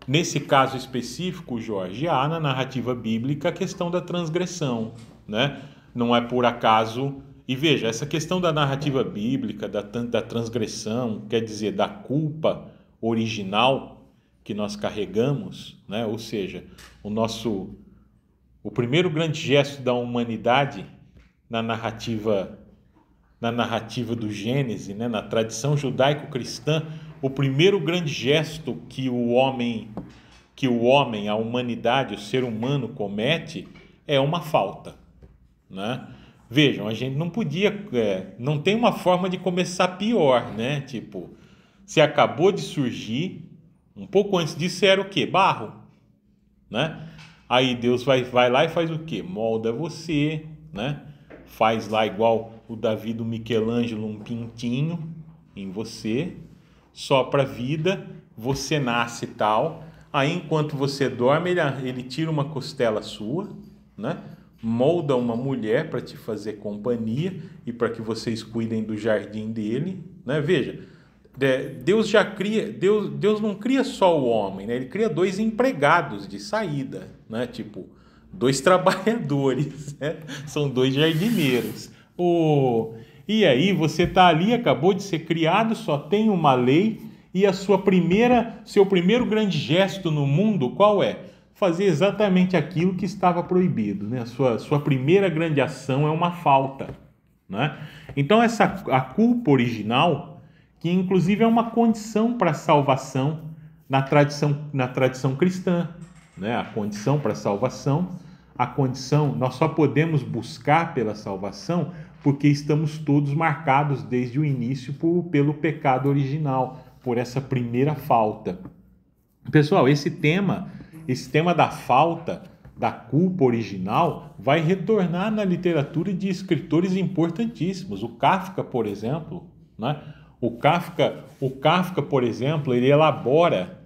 Nesse caso específico, Jorge, há na narrativa bíblica a questão da transgressão, né? Não é por acaso. E veja, essa questão da narrativa bíblica, da transgressão, quer dizer, da culpa original que nós carregamos, né? Ou seja, o primeiro grande gesto da humanidade na narrativa do Gênesis, né? Na tradição judaico-cristã, o primeiro grande gesto que o homem, a humanidade, o ser humano comete é uma falta, né? Vejam, a gente não podia, não tem uma forma de começar pior, né? Tipo, se acabou de surgir, um pouco antes disso era o quê? Barro, né? Aí Deus vai lá e faz o quê? Molda você, né? Faz lá igual o Davi do Michelangelo, um pintinho em você, sopra a vida, você nasce e tal. Aí enquanto você dorme, ele tira uma costela sua, né? Molda uma mulher para te fazer companhia e para que vocês cuidem do jardim dele, né? Veja, Deus não cria só o homem, né? Ele cria 2 empregados de saída, né? Tipo, 2 trabalhadores, né? São 2 jardineiros. E aí você está ali, acabou de ser criado, só tem uma lei, e seu primeiro grande gesto no mundo, qual é? Fazer exatamente aquilo que estava proibido, né? A sua primeira grande ação é uma falta, né? Então a culpa original, que inclusive é uma condição para a salvação na tradição cristã, né? A condição para a salvação, nós só podemos buscar pela salvação porque estamos todos marcados desde o início pelo pecado original, por essa primeira falta. Pessoal, esse tema da falta, da culpa original, vai retornar na literatura de escritores importantíssimos. O Kafka, por exemplo, né? O Kafka, por exemplo, ele elabora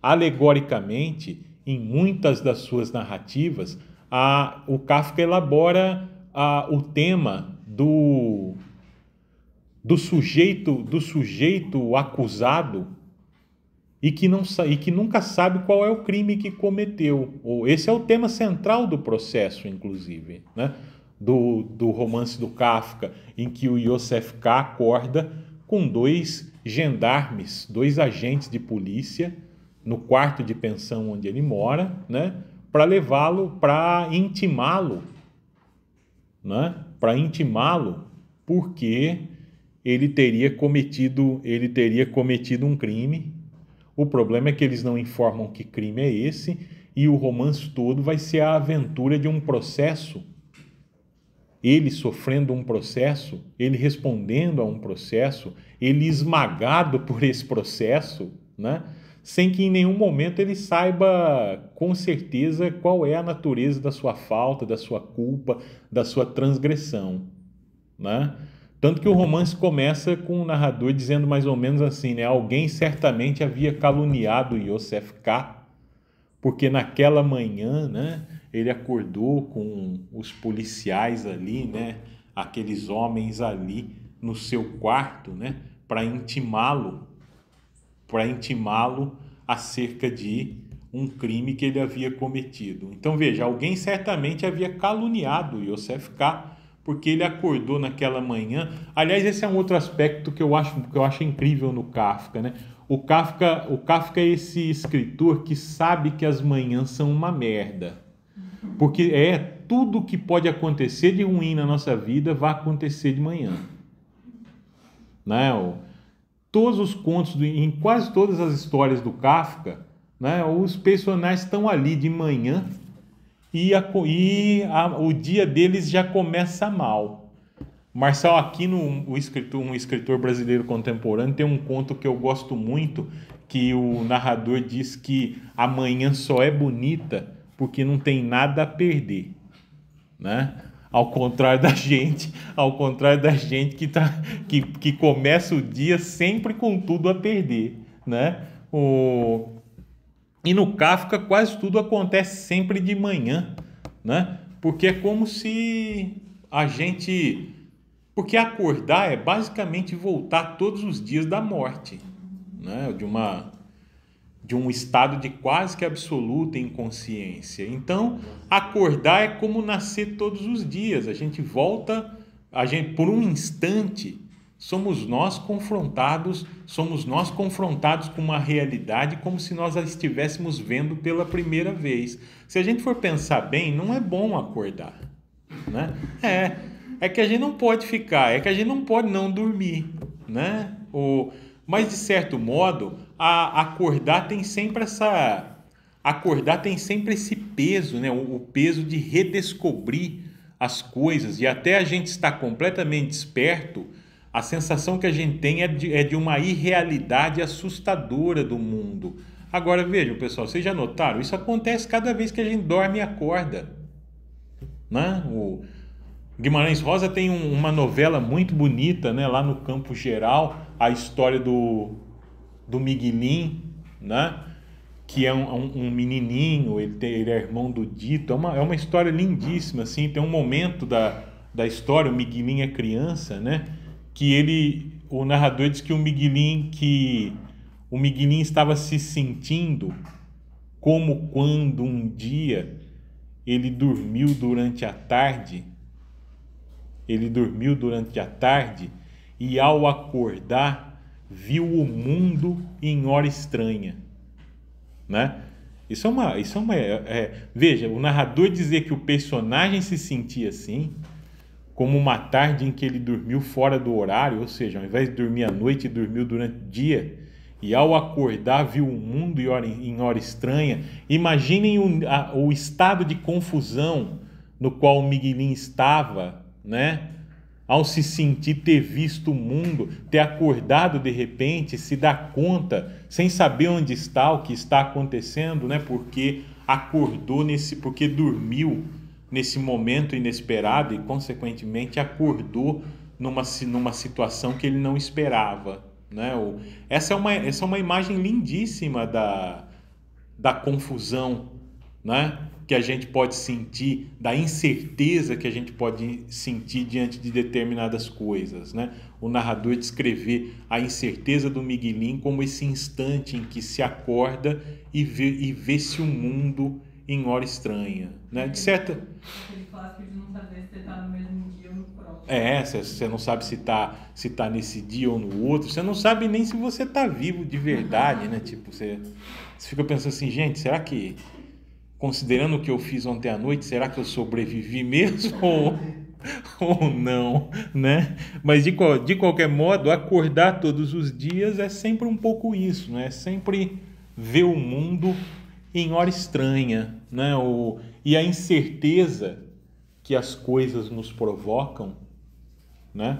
alegoricamente em muitas das suas narrativas, o Kafka elabora o tema do sujeito acusado e que nunca sabe qual é o crime que cometeu. Esse é o tema central do processo, inclusive, né? do romance do Kafka, em que o Yosef K. acorda com 2 gendarmes, 2 agentes de polícia, no quarto de pensão onde ele mora, né? Para levá-lo, para intimá-lo, né? Para intimá-lo, porque ele teria cometido um crime. O problema é que eles não informam que crime é esse, e o romance todo vai ser a aventura de um processo. Ele sofrendo um processo, ele respondendo a um processo, ele esmagado por esse processo, né? Sem que em nenhum momento ele saiba com certeza qual é a natureza da sua falta, da sua culpa, da sua transgressão, né? Tanto que o romance começa com o narrador dizendo mais ou menos assim, né? Alguém certamente havia caluniado Yosef K, porque naquela manhã, né, ele acordou com os policiais ali, né, aqueles homens ali no seu quarto, né, para intimá-lo acerca de um crime que ele havia cometido. Então veja, alguém certamente havia caluniado Yosef K, porque ele acordou naquela manhã. Aliás, esse é um outro aspecto que eu acho incrível no Kafka, né? O Kafka é esse escritor que sabe que as manhãs são uma merda. Porque tudo que pode acontecer de ruim na nossa vida vai acontecer de manhã. Né? Todos os contos, em quase todas as histórias do Kafka, né, os personagens estão ali de manhã e o dia deles já começa mal. Marçal Aquino, um escritor brasileiro contemporâneo, tem um conto que eu gosto muito, que o narrador diz que a manhã só é bonita porque não tem nada a perder, né? Ao contrário da gente que começa o dia sempre com tudo a perder, né? E no Kafka quase tudo acontece sempre de manhã, né? Porque é como se porque acordar é basicamente voltar todos os dias da morte, né? De um estado de quase que absoluta inconsciência. Então, acordar é como nascer todos os dias. A gente volta, por um instante, somos nós confrontados com uma realidade como se nós a estivéssemos vendo pela primeira vez. Se a gente for pensar bem, não é bom acordar, né? É que a gente não pode é que a gente não pode não dormir, né? Mas, de certo modo, acordar tem sempre esse peso, né? O peso de redescobrir as coisas. E até a gente estar completamente desperto, a sensação que a gente tem é de uma irrealidade assustadora do mundo. Agora, vejam, pessoal, vocês já notaram? Isso acontece cada vez que a gente dorme e acorda, né? O Guimarães Rosa tem uma novela muito bonita, né? Lá no Campo Geral, a história do Miguelim, né? Que é um menininho, ele é irmão do Dito. É uma história lindíssima, assim. Tem um momento da história, o Miguelim é criança, né? Que o narrador diz que o Miguelim estava se sentindo como quando um dia ele dormiu durante a tarde e, ao acordar, viu o mundo em hora estranha, né? Veja, o narrador dizer que o personagem se sentia assim, como uma tarde em que ele dormiu fora do horário, ou seja, ao invés de dormir à noite, dormiu durante o dia, e ao acordar viu o mundo em hora estranha. Imaginem o estado de confusão no qual o Miguelinho estava, né? Ao se sentir ter visto o mundo, ter acordado de repente, se dar conta, sem saber onde está, o que está acontecendo, né? Porque porque dormiu nesse momento inesperado e, consequentemente, acordou numa situação que ele não esperava, né? Essa é uma imagem lindíssima da confusão, né? Que a gente pode sentir, da incerteza que a gente pode sentir diante de determinadas coisas, né? O narrador descrever a incerteza do Miguelinho como esse instante em que se acorda e vê-se o mundo em hora estranha, né? De certa... Aquele clássico de não saber se você está no mesmo dia ou no próximo. Você não sabe se tá nesse dia ou no outro, você não sabe nem se você tá vivo de verdade, né? Tipo, você fica pensando assim, gente, será que, considerando o que eu fiz ontem à noite, será que eu sobrevivi mesmo ou não, né? Mas de qualquer modo, acordar todos os dias é sempre um pouco isso, né? É sempre ver o mundo em hora estranha, né? E a incerteza que as coisas nos provocam, né?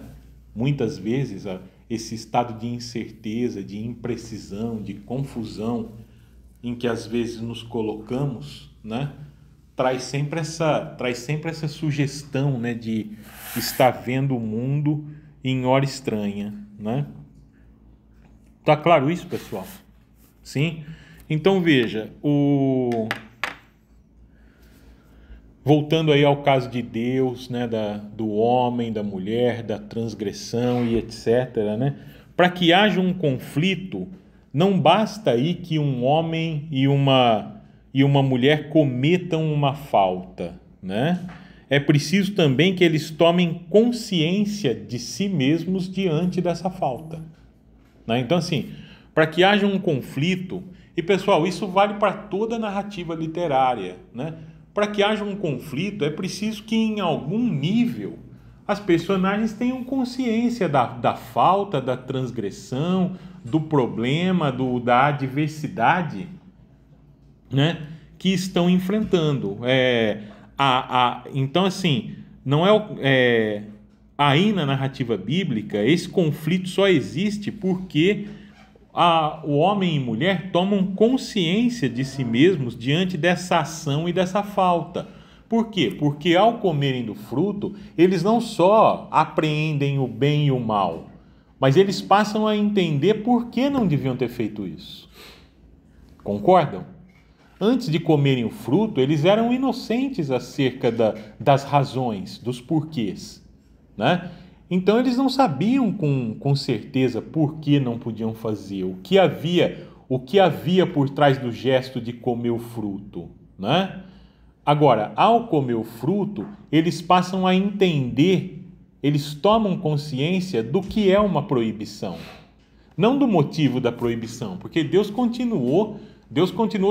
Muitas vezes esse estado de incerteza, de imprecisão, de confusão em que às vezes nos colocamos, né? Traz sempre essa sugestão, né? De estar vendo o mundo em hora estranha, né? Tá claro isso, pessoal? Sim? Então veja, voltando aí ao caso de Deus, né, do homem, da mulher, da transgressão e etc., né? Para que haja um conflito, não basta aí que um homem e uma mulher cometam uma falta, né? É preciso também que eles tomem consciência de si mesmos diante dessa falta, né? Então, assim, para que haja um conflito, e pessoal, isso vale para toda a narrativa literária, né? Para que haja um conflito, é preciso que em algum nível as personagens tenham consciência da falta, da transgressão, do problema, da adversidade, né, que estão enfrentando. Então, assim, não aí na narrativa bíblica, esse conflito só existe porque o homem e mulher tomam consciência de si mesmos diante dessa ação e dessa falta. Por quê? Porque ao comerem do fruto, eles não só apreendem o bem e o mal, mas eles passam a entender por que não deviam ter feito isso. Concordam? Antes de comerem o fruto, eles eram inocentes acerca das razões, dos porquês, né? Então eles não sabiam com certeza por que não podiam fazer, o que havia por trás do gesto de comer o fruto, né? Agora, ao comer o fruto, eles passam a entender, eles tomam consciência do que é uma proibição. Não do motivo da proibição, porque Deus continuou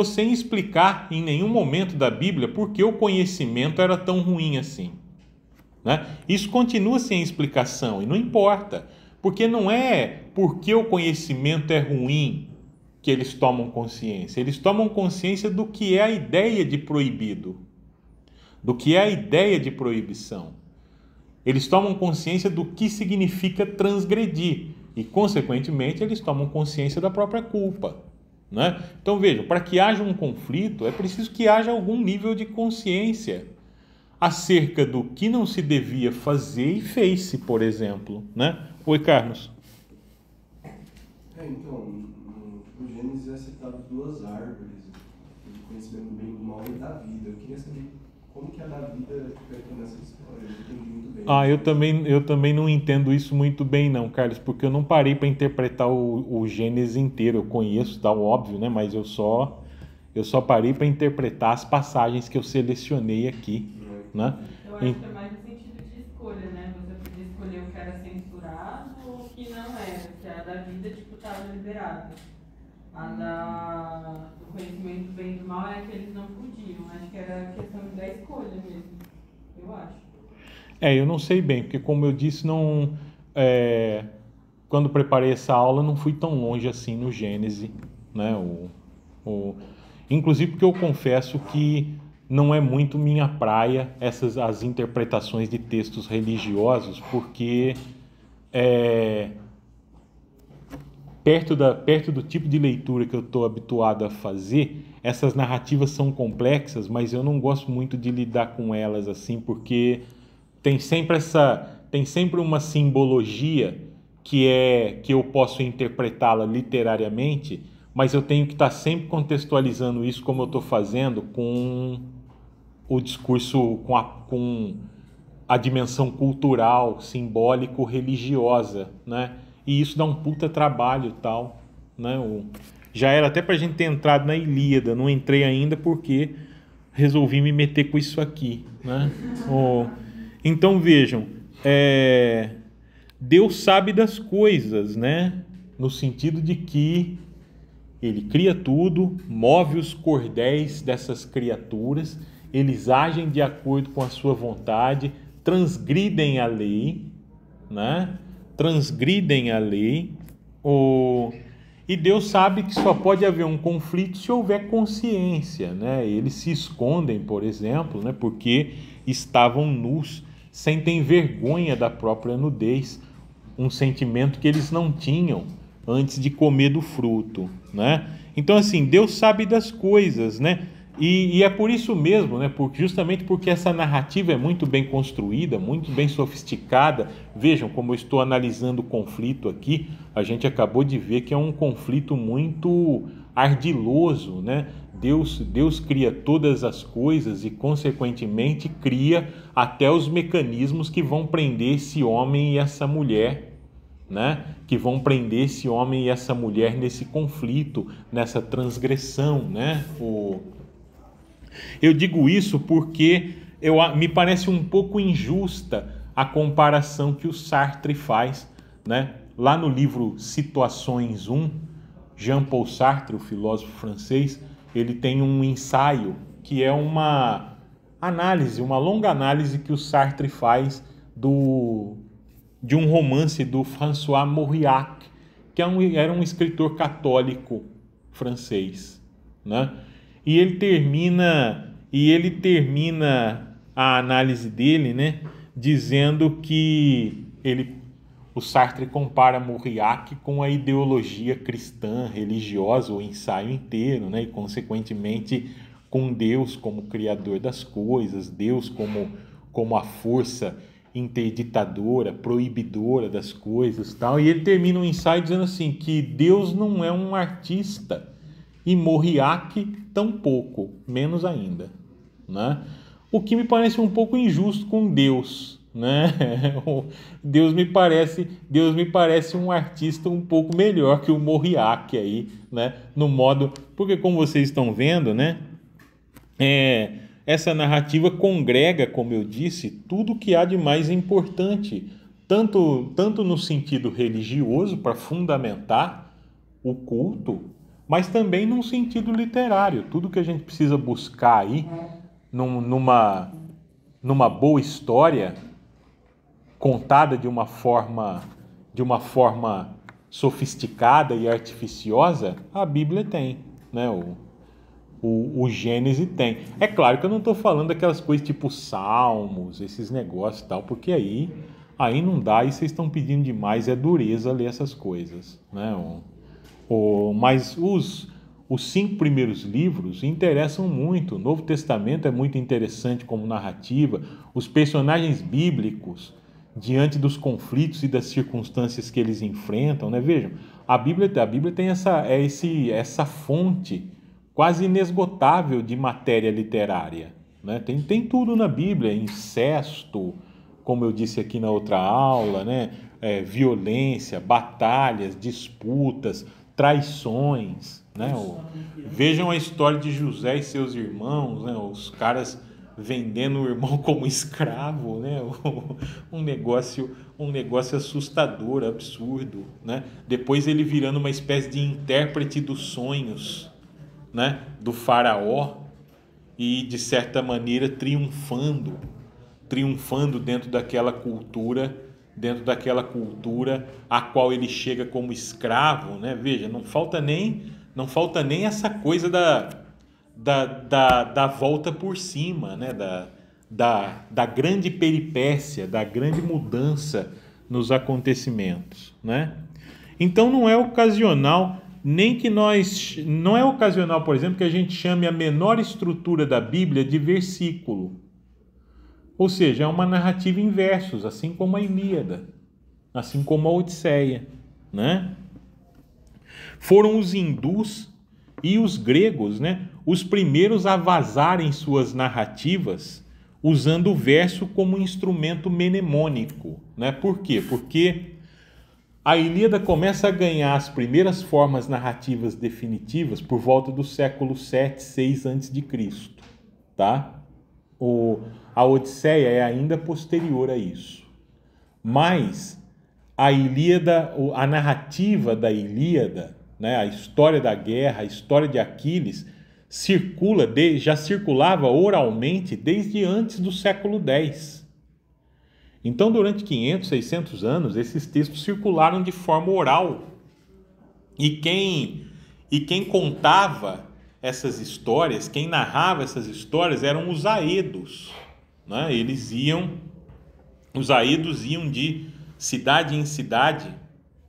sem explicar em nenhum momento da Bíblia por que o conhecimento era tão ruim assim, né? Isso continua sem explicação e não importa, porque não é porque o conhecimento é ruim que eles tomam consciência. Eles tomam consciência do que é a ideia de proibido, do que é a ideia de proibição. Eles tomam consciência do que significa transgredir e, consequentemente, eles tomam consciência da própria culpa, né? Então vejam, para que haja um conflito é preciso que haja algum nível de consciência acerca do que não se devia fazer e fez-se, por exemplo, né? Oi, Carlos. Então, no Gênesis é citado duas árvores, o conhecimento do bem e do mal e da vida. Eu queria saber como que a da vida entra nessa história. Eu não entendi muito bem. Eu também não entendo isso muito bem não, Carlos, porque eu não parei para interpretar o Gênesis inteiro. Eu conheço, tá, óbvio, né? Mas eu só parei para interpretar as passagens que eu selecionei aqui, né? Eu acho que é mais no sentido de escolha, né? Você podia escolher o que era censurado ou o que não era, que a da vida, tipo, estava liberada. A do conhecimento do bem e do mal é que eles não podiam. Acho que era questão da escolha mesmo, eu acho. Eu não sei bem, porque como eu disse, não, quando preparei essa aula, não fui tão longe assim no Gênesis, né? Inclusive porque eu confesso que não é muito minha praia as interpretações de textos religiosos, porque perto do tipo de leitura que eu estou habituado a fazer, essas narrativas são complexas, mas eu não gosto muito de lidar com elas assim, porque tem sempre uma simbologia que eu posso interpretá-la literariamente, mas eu tenho que estar sempre contextualizando isso, como eu estou fazendo, com o discurso, com a dimensão cultural, simbólico, religiosa, né? E isso dá um puta trabalho e tal, né? Já era até pra gente ter entrado na Ilíada, não entrei ainda porque resolvi me meter com isso aqui, né? Então vejam, Deus sabe das coisas, né? No sentido de que ele cria tudo, move os cordéis dessas criaturas, eles agem de acordo com a sua vontade, transgridem a lei, né? Transgridem a lei. E Deus sabe que só pode haver um conflito se houver consciência, né? Eles se escondem, por exemplo, né? Porque estavam nus, sentem vergonha da própria nudez, um sentimento que eles não tinham antes de comer do fruto, né? Então, assim, Deus sabe das coisas, né? E é por isso mesmo, né? Justamente porque essa narrativa é muito bem construída, muito bem sofisticada. Vejam como eu estou analisando o conflito aqui. A gente acabou de ver que é um conflito muito ardiloso, né? Deus cria todas as coisas e, consequentemente, cria até os mecanismos que vão prender esse homem e essa mulher, né? Que vão prender esse homem e essa mulher nesse conflito, nessa transgressão, né? Eu digo isso porque me parece um pouco injusta a comparação que o Sartre faz, né? Lá no livro Situações 1, Jean-Paul Sartre, o filósofo francês, ele tem um ensaio que é uma longa análise que o Sartre faz de um romance do François Mauriac, que era um escritor católico francês, né? E ele termina a análise dele, né, dizendo que o Sartre compara Mauriac com a ideologia cristã, religiosa, o ensaio inteiro, né, e consequentemente com Deus como criador das coisas, Deus como a força interditadora, proibidora das coisas, tal. E ele termina o ensaio dizendo assim que Deus não é um artista e Mauriac tampouco, menos ainda, né? O que me parece um pouco injusto com Deus, né? Deus me parece um artista um pouco melhor que o Mauriac aí, né? No modo, porque como vocês estão vendo, né? Essa narrativa congrega, como eu disse, tudo que há de mais importante, tanto no sentido religioso para fundamentar o culto, mas também num sentido literário. Tudo que a gente precisa buscar aí numa boa história contada de uma forma sofisticada e artificiosa, a Bíblia tem, né? O Gênesis tem. É claro que eu não estou falando daquelas coisas tipo Salmos, esses negócios e tal, porque aí não dá, e vocês estão pedindo demais, é dureza ler essas coisas, né? Mas os 5 primeiros livros interessam muito. O Novo Testamento é muito interessante como narrativa. Os personagens bíblicos, diante dos conflitos e das circunstâncias que eles enfrentam, né? Vejam, a Bíblia tem essa fonte quase inesgotável de matéria literária, né? Tem tudo na Bíblia, incesto, como eu disse aqui na outra aula, né? Violência, batalhas, disputas, traições, né? Vejam a história de José e seus irmãos, né? Os caras vendendo o irmão como escravo, né? Um negócio assustador, absurdo, né? Depois ele virando uma espécie de intérprete dos sonhos, né? Do faraó, e de certa maneira triunfando, triunfando dentro daquela cultura a qual ele chega como escravo, né? Veja, não falta nem essa coisa da volta por cima, né? Da grande peripécia, da grande mudança nos acontecimentos, né? Então não é ocasional, não é ocasional, por exemplo, que a gente chame a menor estrutura da Bíblia de versículo. Ou seja, é uma narrativa em versos, assim como a Ilíada, assim como a Odisseia, né? Foram os hindus e os gregos, né, os primeiros a vazarem suas narrativas usando o verso como instrumento mnemônico, né? Por quê? Porque a Ilíada começa a ganhar as primeiras formas narrativas definitivas por volta do século 7, 6 a.C., tá? A Odisseia é ainda posterior a isso. Mas a Ilíada, a narrativa da Ilíada, né, a história da guerra, a história de Aquiles, já circulava oralmente desde antes do século X. Então, durante 500, 600 anos, esses textos circularam de forma oral. E quem contava essas histórias, quem narrava essas histórias eram os aedos, né? Os aedos iam de cidade em cidade,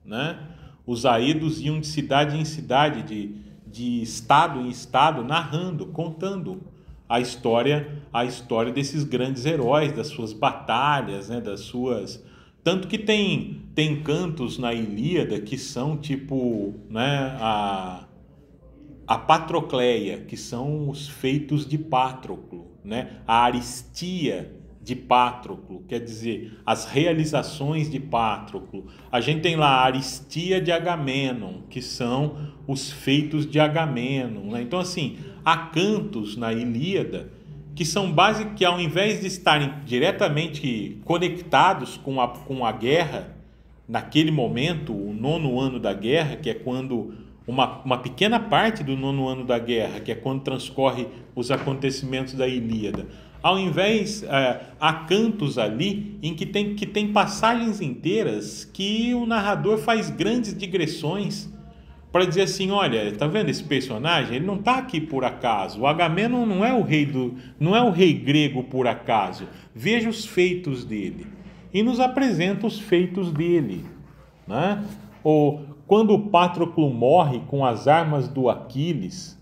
né? Os aedos iam de cidade em cidade, de estado em estado, narrando, contando a história desses grandes heróis, das suas batalhas, né? Tanto que tem cantos na Ilíada que são tipo, né? A Patrocleia, que são os feitos de Patroclo, né? A Aristia de Patroclo, quer dizer, as realizações de Patroclo. A gente tem lá a Aristia de Agamenon, que são os feitos de Agamenon, né? Então, assim, há cantos na Ilíada que são básicos, que ao invés de estarem diretamente conectados com a guerra, naquele momento, o 9º ano da guerra, que é quando uma pequena parte do 9º ano da guerra, que é quando transcorre os acontecimentos da Ilíada, ao invés, há cantos ali em que tem passagens inteiras que o narrador faz grandes digressões para dizer assim, olha, tá vendo esse personagem? Ele não está aqui por acaso. O Agamenon não é o rei grego por acaso. Veja os feitos dele. E nos apresenta os feitos dele, né? Ou quando o Patroclo morre com as armas do Aquiles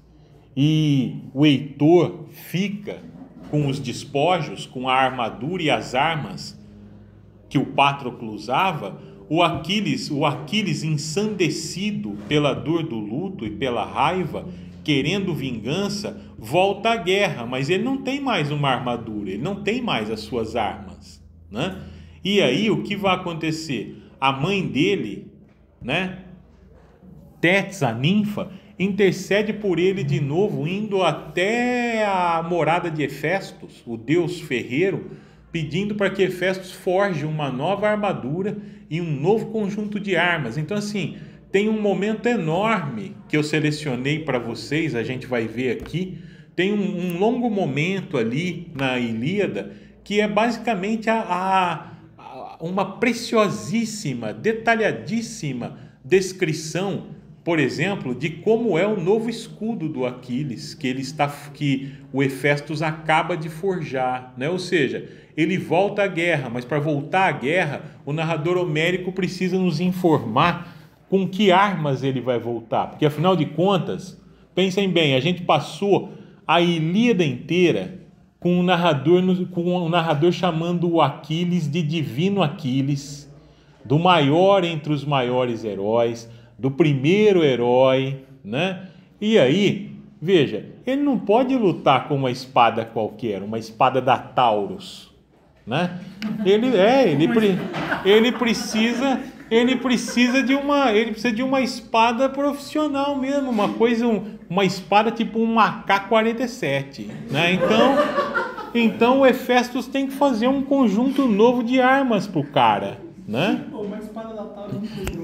e o Heitor fica com os despojos, com a armadura e as armas que o Patroclo usava, o Aquiles ensandecido pela dor do luto e pela raiva, querendo vingança, volta à guerra, mas ele não tem mais uma armadura, ele não tem mais as suas armas, né? E aí o que vai acontecer? A mãe dele, né, Tétis, a ninfa, intercede por ele de novo, indo até a morada de Hefestos, o deus ferreiro, pedindo para que Hefestos forje uma nova armadura e um novo conjunto de armas. Então, assim, tem um momento enorme que eu selecionei para vocês, a gente vai ver aqui, tem um longo momento ali na Ilíada, que é basicamente uma preciosíssima, detalhadíssima descrição, por exemplo, de como é o novo escudo do Aquiles, que o Hefestos acaba de forjar, né? Ou seja, ele volta à guerra, mas para voltar à guerra, o narrador homérico precisa nos informar com que armas ele vai voltar, porque afinal de contas, pensem bem, a gente passou a Ilíada inteira com o narrador chamando o Aquiles de divino Aquiles, do maior entre os maiores heróis, do primeiro herói, né? E aí, veja, ele não pode lutar com uma espada qualquer, uma espada da Taurus, né? Ele precisa de uma espada profissional mesmo, uma espada tipo um AK-47, né? Então o Hefestos tem que fazer um conjunto novo de armas pro cara, né?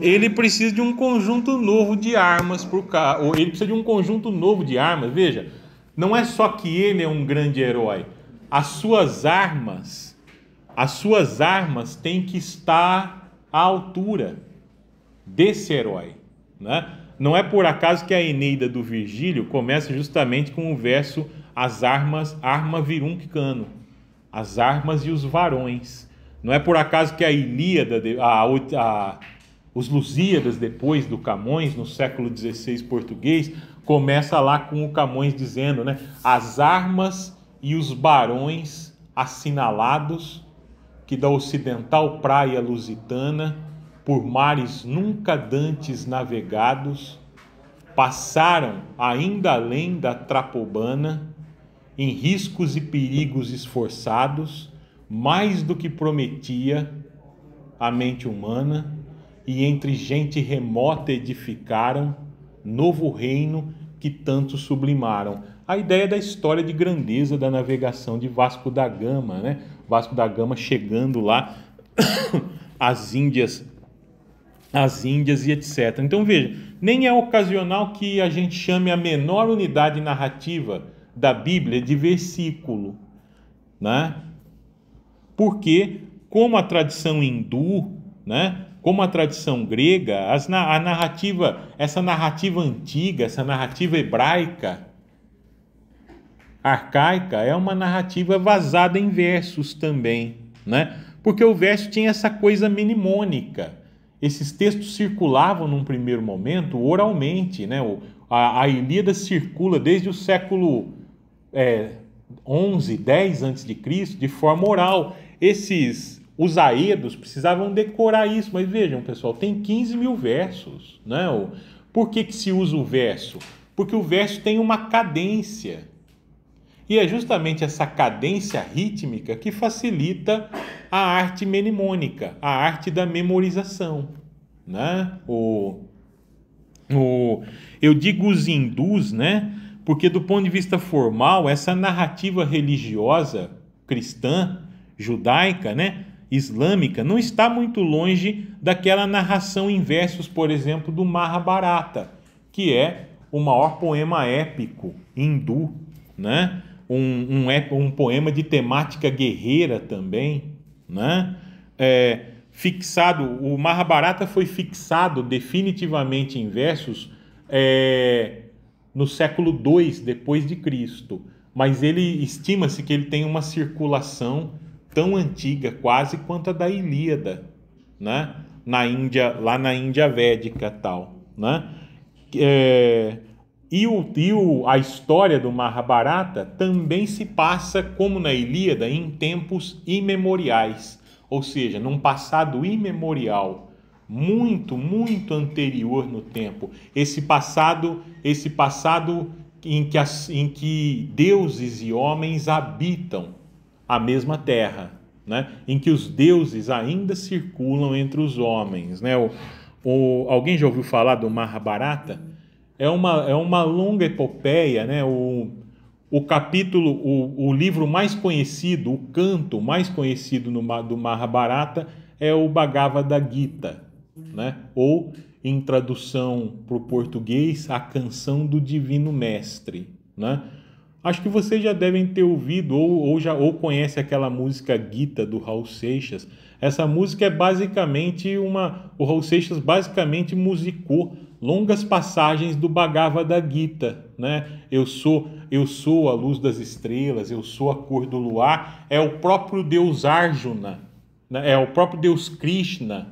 Ele precisa de um conjunto novo de armas pro cara, ou ele precisa de um conjunto novo de armas. Veja, não é só que ele é um grande herói, as suas armas as suas armas têm que estar à altura desse herói, né? Não é por acaso que a Eneida do Virgílio começa justamente com o verso as armas, arma virunque cano, as armas e os varões. Não é por acaso que a Ilíada, os Lusíadas depois do Camões, no século XVI português, começa lá com o Camões dizendo, né, as armas e os barões assinalados que da ocidental praia lusitana, por mares nunca dantes navegados, passaram ainda além da Trapobana, em riscos e perigos esforçados, mais do que prometia a mente humana, e entre gente remota edificaram novo reino que tanto sublimaram. A ideia da história de grandeza da navegação de Vasco da Gama, né? Vasco da Gama chegando lá às Índias e etc. Então veja, nem é ocasional que a gente chame a menor unidade narrativa da Bíblia de versículo, né? Porque, como a tradição hindu, né? Como a tradição grega, essa narrativa antiga, essa narrativa hebraica, arcaica, é uma narrativa vazada em versos também, né? Porque o verso tinha essa coisa mnemônica. Esses textos circulavam num primeiro momento oralmente, né? A Ilíada circula desde o século 11, 10 a.C., de forma oral. Os aedos precisavam decorar isso, mas vejam, pessoal, tem 15 mil versos, né? Por que se usa o verso? Porque o verso tem uma cadência. E é justamente essa cadência rítmica que facilita a arte mnemônica, a arte da memorização, né? Eu digo os hindus, né? Porque do ponto de vista formal, essa narrativa religiosa cristã, judaica, né? Islâmica, não está muito longe daquela narração em versos, por exemplo, do Mahabharata, que é o maior poema épico hindu, né? Um poema de temática guerreira também, né? O Mahabharata foi fixado definitivamente em versos no século II depois de Cristo, mas estima-se que ele tem uma circulação tão antiga quase quanto a da Ilíada, né? Lá na Índia Védica tal, né? A história do Mahabharata também se passa, como na Ilíada, em tempos imemoriais, ou seja, num passado imemorial, muito, muito anterior no tempo. Esse passado em que deuses e homens habitam a mesma terra, né? Em que os deuses ainda circulam entre os homens, né? Alguém já ouviu falar do Mahabharata? É uma longa epopeia, né? O livro mais conhecido, o canto mais conhecido do Mahabharata é o Bhagavad Gita, né? Ou, em tradução para o português, a Canção do Divino Mestre, né? Acho que vocês já devem ter ouvido ou conhece aquela música Gita do Raul Seixas. Essa música é basicamente o Raul Seixas basicamente musicou longas passagens do Bhagavad Gita, né? Eu sou a luz das estrelas, eu sou a cor do luar. É o próprio Deus Arjuna, né? É o próprio Deus Krishna,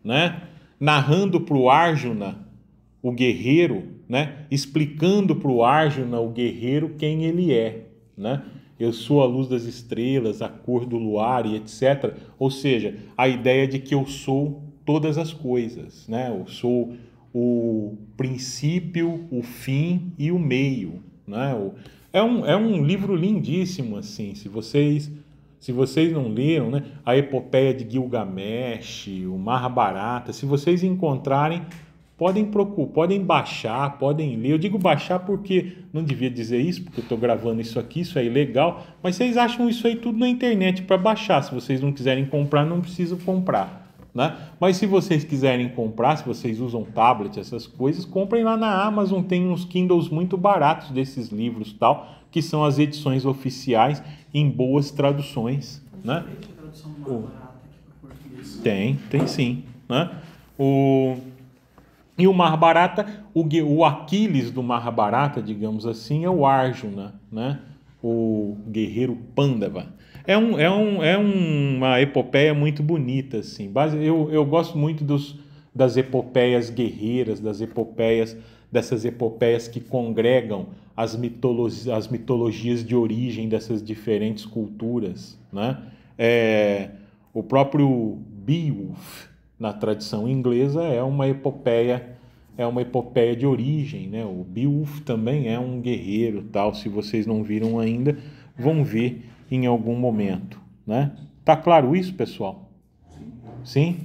né? Narrando para o Arjuna, o guerreiro, né? Explicando para o Arjuna, o guerreiro, quem ele é, né? Eu sou a luz das estrelas, a cor do luar e etc. Ou seja, a ideia de que eu sou todas as coisas, né? Eu sou o princípio, o fim e o meio, né? É um livro lindíssimo, assim, se vocês não leram, né? A Epopeia de Gilgamesh, o Mahabharata, se vocês encontrarem, podem baixar, podem ler. Eu digo baixar porque não devia dizer isso, porque eu estou gravando isso aqui, isso é ilegal, mas vocês acham isso aí tudo na internet para baixar. Se vocês não quiserem comprar, não precisam comprar, né? Mas se vocês quiserem comprar, se vocês usam tablet, essas coisas, comprem lá na Amazon, tem uns Kindles muito baratos desses livros tal, que são as edições oficiais em boas traduções, né? tradução do Mar Barata aqui para português? Tem sim, né? E o Mahabharata, o Aquiles do Mahabharata, digamos assim, é o Arjuna, né? O guerreiro Pandava. É uma epopeia muito bonita, assim. Eu gosto muito das epopeias guerreiras, dessas epopeias que congregam as mitologias de origem dessas diferentes culturas, né? O próprio Beowulf, na tradição inglesa, é uma epopeia de origem, né? O Beowulf também é um guerreiro, tal. Se vocês não viram ainda, vão ver em algum momento, né? Tá claro isso, pessoal? Sim?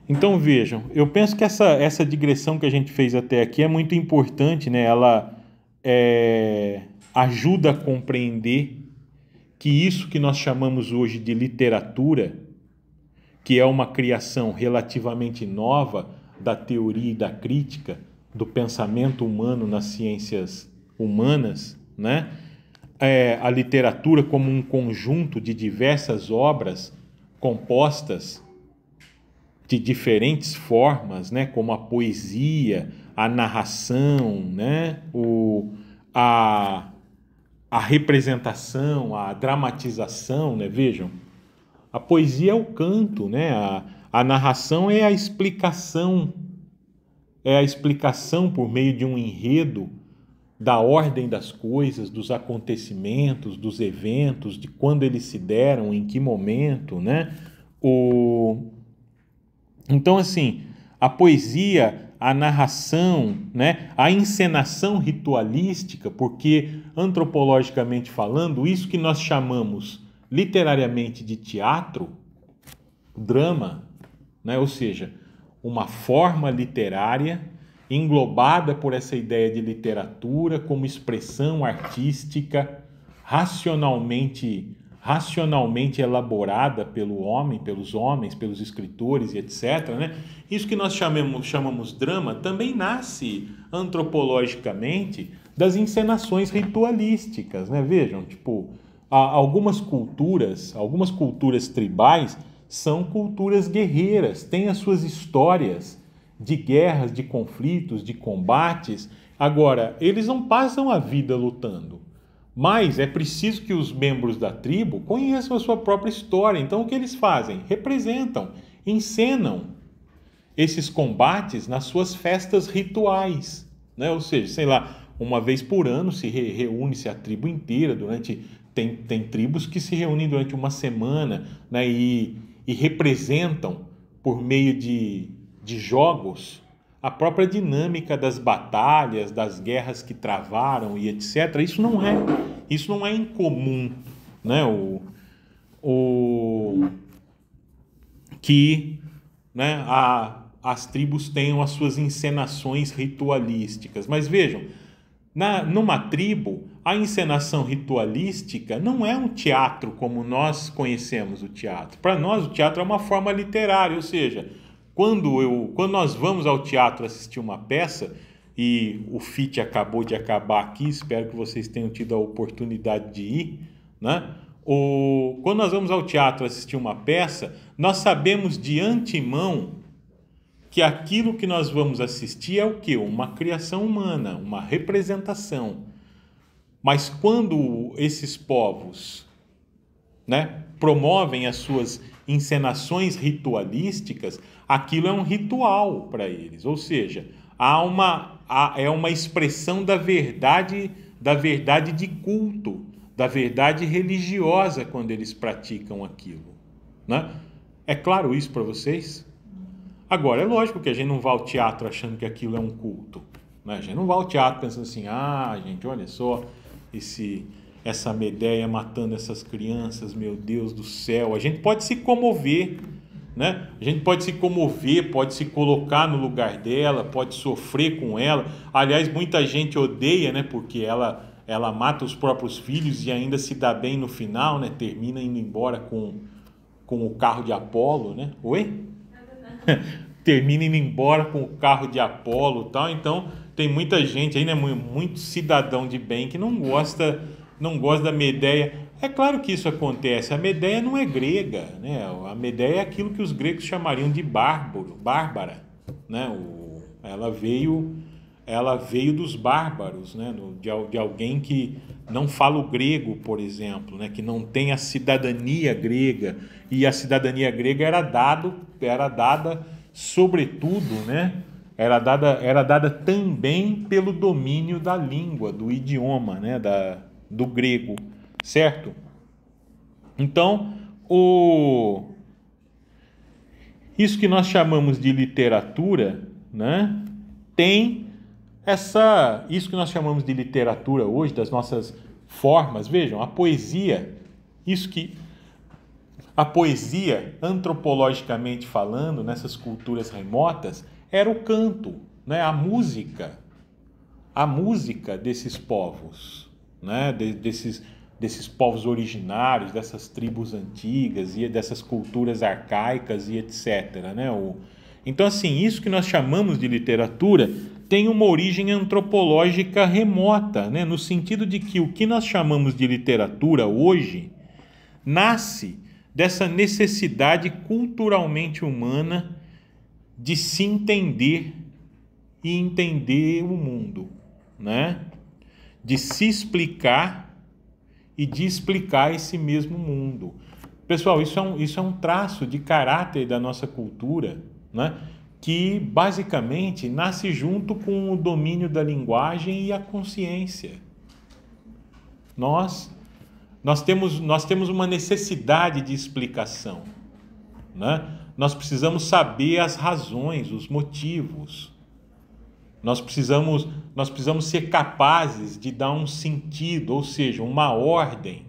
Então vejam, eu penso que essa digressão que a gente fez até aqui é muito importante, né? Ela ajuda a compreender que isso que nós chamamos hoje de literatura, que é uma criação relativamente nova da teoria e da crítica, do pensamento humano nas ciências humanas, né? A literatura como um conjunto de diversas obras compostas de diferentes formas, né? Como a poesia, a narração, né? A representação, a dramatização, né? Vejam, a poesia é o canto, né? A narração é a explicação por meio de um enredo da ordem das coisas, dos acontecimentos, dos eventos, de quando eles se deram, em que momento, né? Então, assim, a poesia, a narração, né? A encenação ritualística, porque antropologicamente falando, isso que nós chamamos literariamente de teatro, drama, né? Ou seja, uma forma literária englobada por essa ideia de literatura como expressão artística racionalmente elaborada pelo homem, pelos homens, pelos escritores e etc., né? Isso que nós chamamos drama também nasce antropologicamente das encenações ritualísticas, né? Vejam, tipo, algumas culturas tribais são culturas guerreiras, têm as suas histórias de guerras, de conflitos, de combates. Agora, eles não passam a vida lutando, mas é preciso que os membros da tribo conheçam a sua própria história. Então, o que eles fazem? Representam, encenam esses combates nas suas festas rituais, né? Ou seja, sei lá, uma vez por ano reúne-se a tribo inteira tem tribos que se reúnem durante uma semana, né? E representam por meio de jogos a própria dinâmica das batalhas, das guerras que travaram e etc. Isso não é incomum, né? Que, né, as tribos tenham as suas encenações ritualísticas. Mas vejam, numa tribo, a encenação ritualística não é um teatro como nós conhecemos o teatro. Para nós, o teatro é uma forma literária, ou seja, quando nós vamos ao teatro assistir uma peça, e o FIT acabou de acabar aqui, espero que vocês tenham tido a oportunidade de ir, né? Quando nós vamos ao teatro assistir uma peça, nós sabemos de antemão que aquilo que nós vamos assistir é o quê? Uma criação humana, uma representação. Mas quando esses povos, né, promovem as suas encenações ritualísticas, aquilo é um ritual para eles, ou seja, é uma expressão da verdade de culto, da verdade religiosa quando eles praticam aquilo, né? É claro isso para vocês? Agora, é lógico que a gente não vai ao teatro achando que aquilo é um culto, né? A gente não vai ao teatro pensando assim, gente, olha só essa Medeia matando essas crianças, meu Deus do céu. A gente pode se comover, né? A gente pode se comover, pode se colocar no lugar dela, pode sofrer com ela. Aliás, muita gente odeia, né? Porque ela mata os próprios filhos e ainda se dá bem no final, né? Termina indo embora com o carro de Apolo, né? Oi? Termina indo embora com o carro de Apolo e tal. Então, tem muita gente aí, né? Muito cidadão de bem que não gosta da Medeia. É claro que isso acontece. A Medeia não é grega, né? A Medeia é aquilo que os gregos chamariam de bárbara, né? Ela veio dos bárbaros, né? De alguém que não fala o grego, por exemplo, né? Que não tem a cidadania grega. E a cidadania grega era dada sobretudo, né? Era dada também pelo domínio da língua, do idioma, né? Do grego, certo? Então, isso que nós chamamos de literatura, né? Isso que nós chamamos de literatura hoje, das nossas formas, vejam, a poesia, a poesia, antropologicamente falando, nessas culturas remotas, era o canto, né? A música desses povos, né? Desses povos originários, dessas tribos antigas e dessas culturas arcaicas e etc., né? Então, assim, isso que nós chamamos de literatura tem uma origem antropológica remota, né? No sentido de que o que nós chamamos de literatura hoje nasce dessa necessidade culturalmente humana de se entender e entender o mundo, né? De se explicar e de explicar esse mesmo mundo. Pessoal, isso é um traço de caráter da nossa cultura, né? Que basicamente nasce junto com o domínio da linguagem e a consciência. Nós temos uma necessidade de explicação, né? Nós precisamos saber as razões, os motivos. Nós precisamos ser capazes de dar um sentido, ou seja, uma ordem,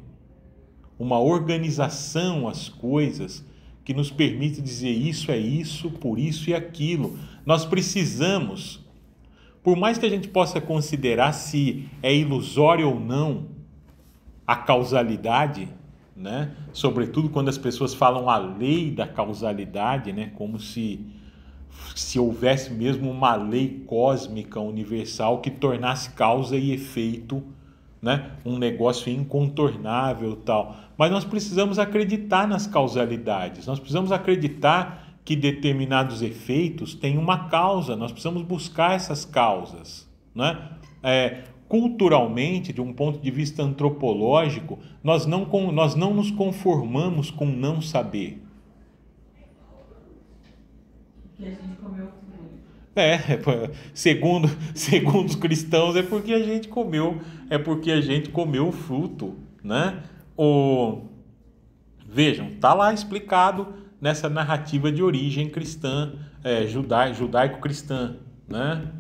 uma organização às coisas que nos permite dizer isso é isso, por isso e aquilo. Nós precisamos, por mais que a gente possa considerar se é ilusório ou não a causalidade, né? Sobretudo quando as pessoas falam a lei da causalidade, né? Como se houvesse mesmo uma lei cósmica universal que tornasse causa e efeito, né? Um negócio incontornável, tal. Mas nós precisamos acreditar nas causalidades, nós precisamos acreditar que determinados efeitos têm uma causa, nós precisamos buscar essas causas, né? Culturalmente, de um ponto de vista antropológico, nós não nos conformamos com não saber. Que a gente comeu fruto. Segundo os cristãos, é porque a gente comeu o fruto, né? Vejam, está lá explicado nessa narrativa de origem cristã, judaico-cristã, né?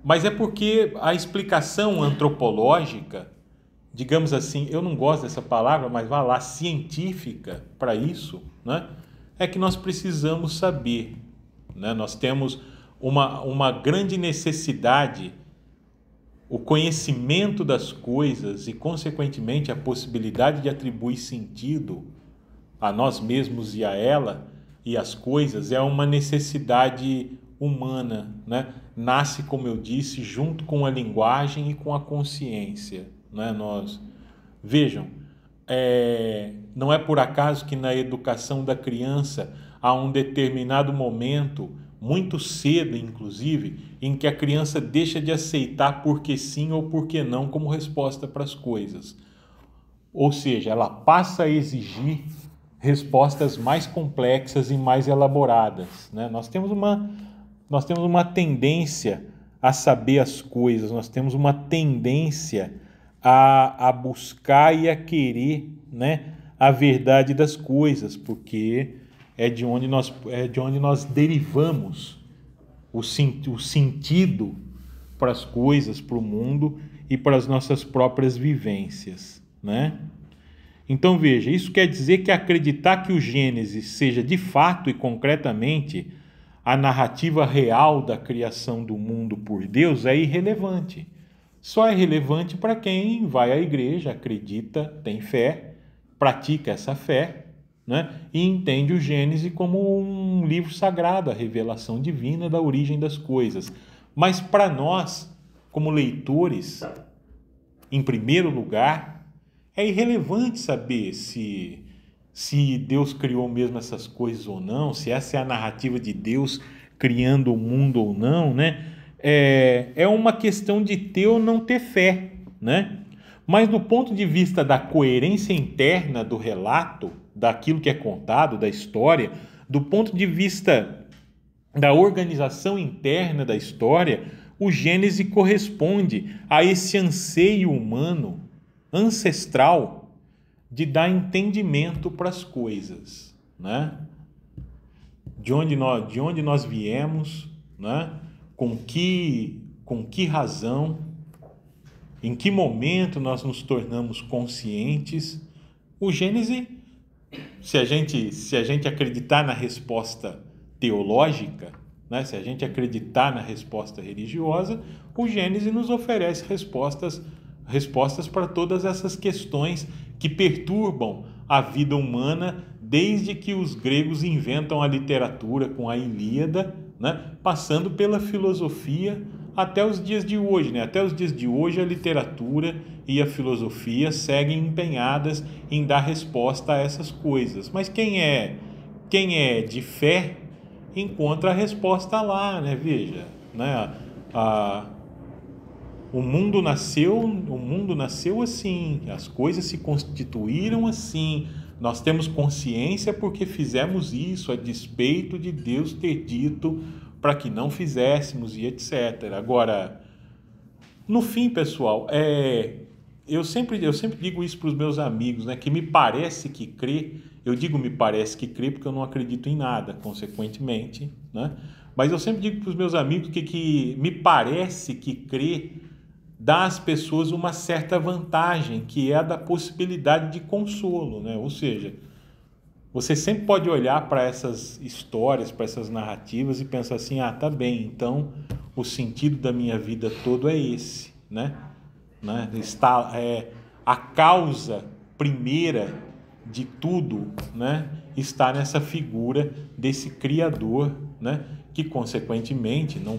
Mas é porque a explicação antropológica, digamos assim, eu não gosto dessa palavra, mas vá lá, científica para isso, né? É que nós precisamos saber, né? Nós temos uma grande necessidade, o conhecimento das coisas e, consequentemente, a possibilidade de atribuir sentido a nós mesmos e a ela e as coisas é uma necessidade humana, né? Nasce, como eu disse, junto com a linguagem e com a consciência, né? Vejam, não é por acaso que na educação da criança há um determinado momento, muito cedo inclusive, em que a criança deixa de aceitar porque sim ou porque não como resposta para as coisas. Ou seja, ela passa a exigir respostas mais complexas e mais elaboradas, né? Nós temos uma tendência a saber as coisas, nós temos uma tendência a buscar e a querer, né, a verdade das coisas, porque é de onde nós derivamos o sentido para as coisas, para o mundo e para as nossas próprias vivências, né? Então veja, isso quer dizer que acreditar que o Gênesis seja de fato e concretamente a narrativa real da criação do mundo por Deus é irrelevante. Só é relevante para quem vai à igreja, acredita, tem fé, pratica essa fé, né? E entende o Gênesis como um livro sagrado, a revelação divina da origem das coisas. Mas para nós, como leitores, em primeiro lugar, é irrelevante saber se Deus criou mesmo essas coisas ou não, se essa é a narrativa de Deus criando o mundo ou não, né? É uma questão de ter ou não ter fé, né? Mas do ponto de vista da coerência interna do relato, daquilo que é contado, da história, do ponto de vista da organização interna da história, o Gênesis corresponde a esse anseio humano, ancestral, de dar entendimento para as coisas, né? De onde nós viemos, né? Com que razão, em que momento nós nos tornamos conscientes. O Gênesis, se a gente acreditar na resposta teológica, né? Se a gente acreditar na resposta religiosa, o Gênesis nos oferece respostas para todas essas questões que perturbam a vida humana desde que os gregos inventam a literatura com a Ilíada, né? Passando pela filosofia até os dias de hoje, né? Até os dias de hoje a literatura e a filosofia seguem empenhadas em dar resposta a essas coisas. Mas quem é de fé encontra a resposta lá, né? Veja, né? O mundo nasceu assim, as coisas se constituíram assim. Nós temos consciência porque fizemos isso a despeito de Deus ter dito para que não fizéssemos e etc. Agora, no fim, pessoal, eu sempre digo isso para os meus amigos, né, que me parece que crer, eu digo me parece que crer porque eu não acredito em nada, consequentemente, né? Mas eu sempre digo para os meus amigos que me parece que crer dá às pessoas uma certa vantagem, que é a da possibilidade de consolo, né? Ou seja, você sempre pode olhar para essas histórias, para essas narrativas e pensar assim, tá bem, então o sentido da minha vida todo é esse, né? A causa primeira de tudo, né? Está nessa figura desse Criador, né? Que consequentemente não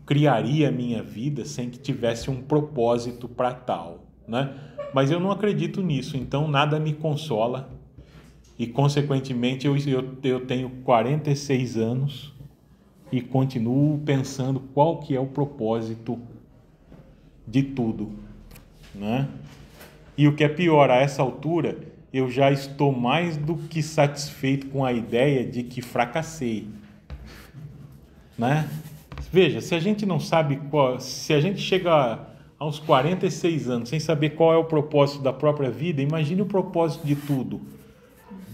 criaria a minha vida sem que tivesse um propósito para tal, né? Mas eu não acredito nisso, então nada me consola e, consequentemente, eu tenho 46 anos e continuo pensando qual que é o propósito de tudo, né? E o que é pior, a essa altura, eu já estou mais do que satisfeito com a ideia de que fracassei, né? Veja, se a gente não sabe se a gente chega aos 46 anos sem saber qual é o propósito da própria vida, imagine o propósito de tudo,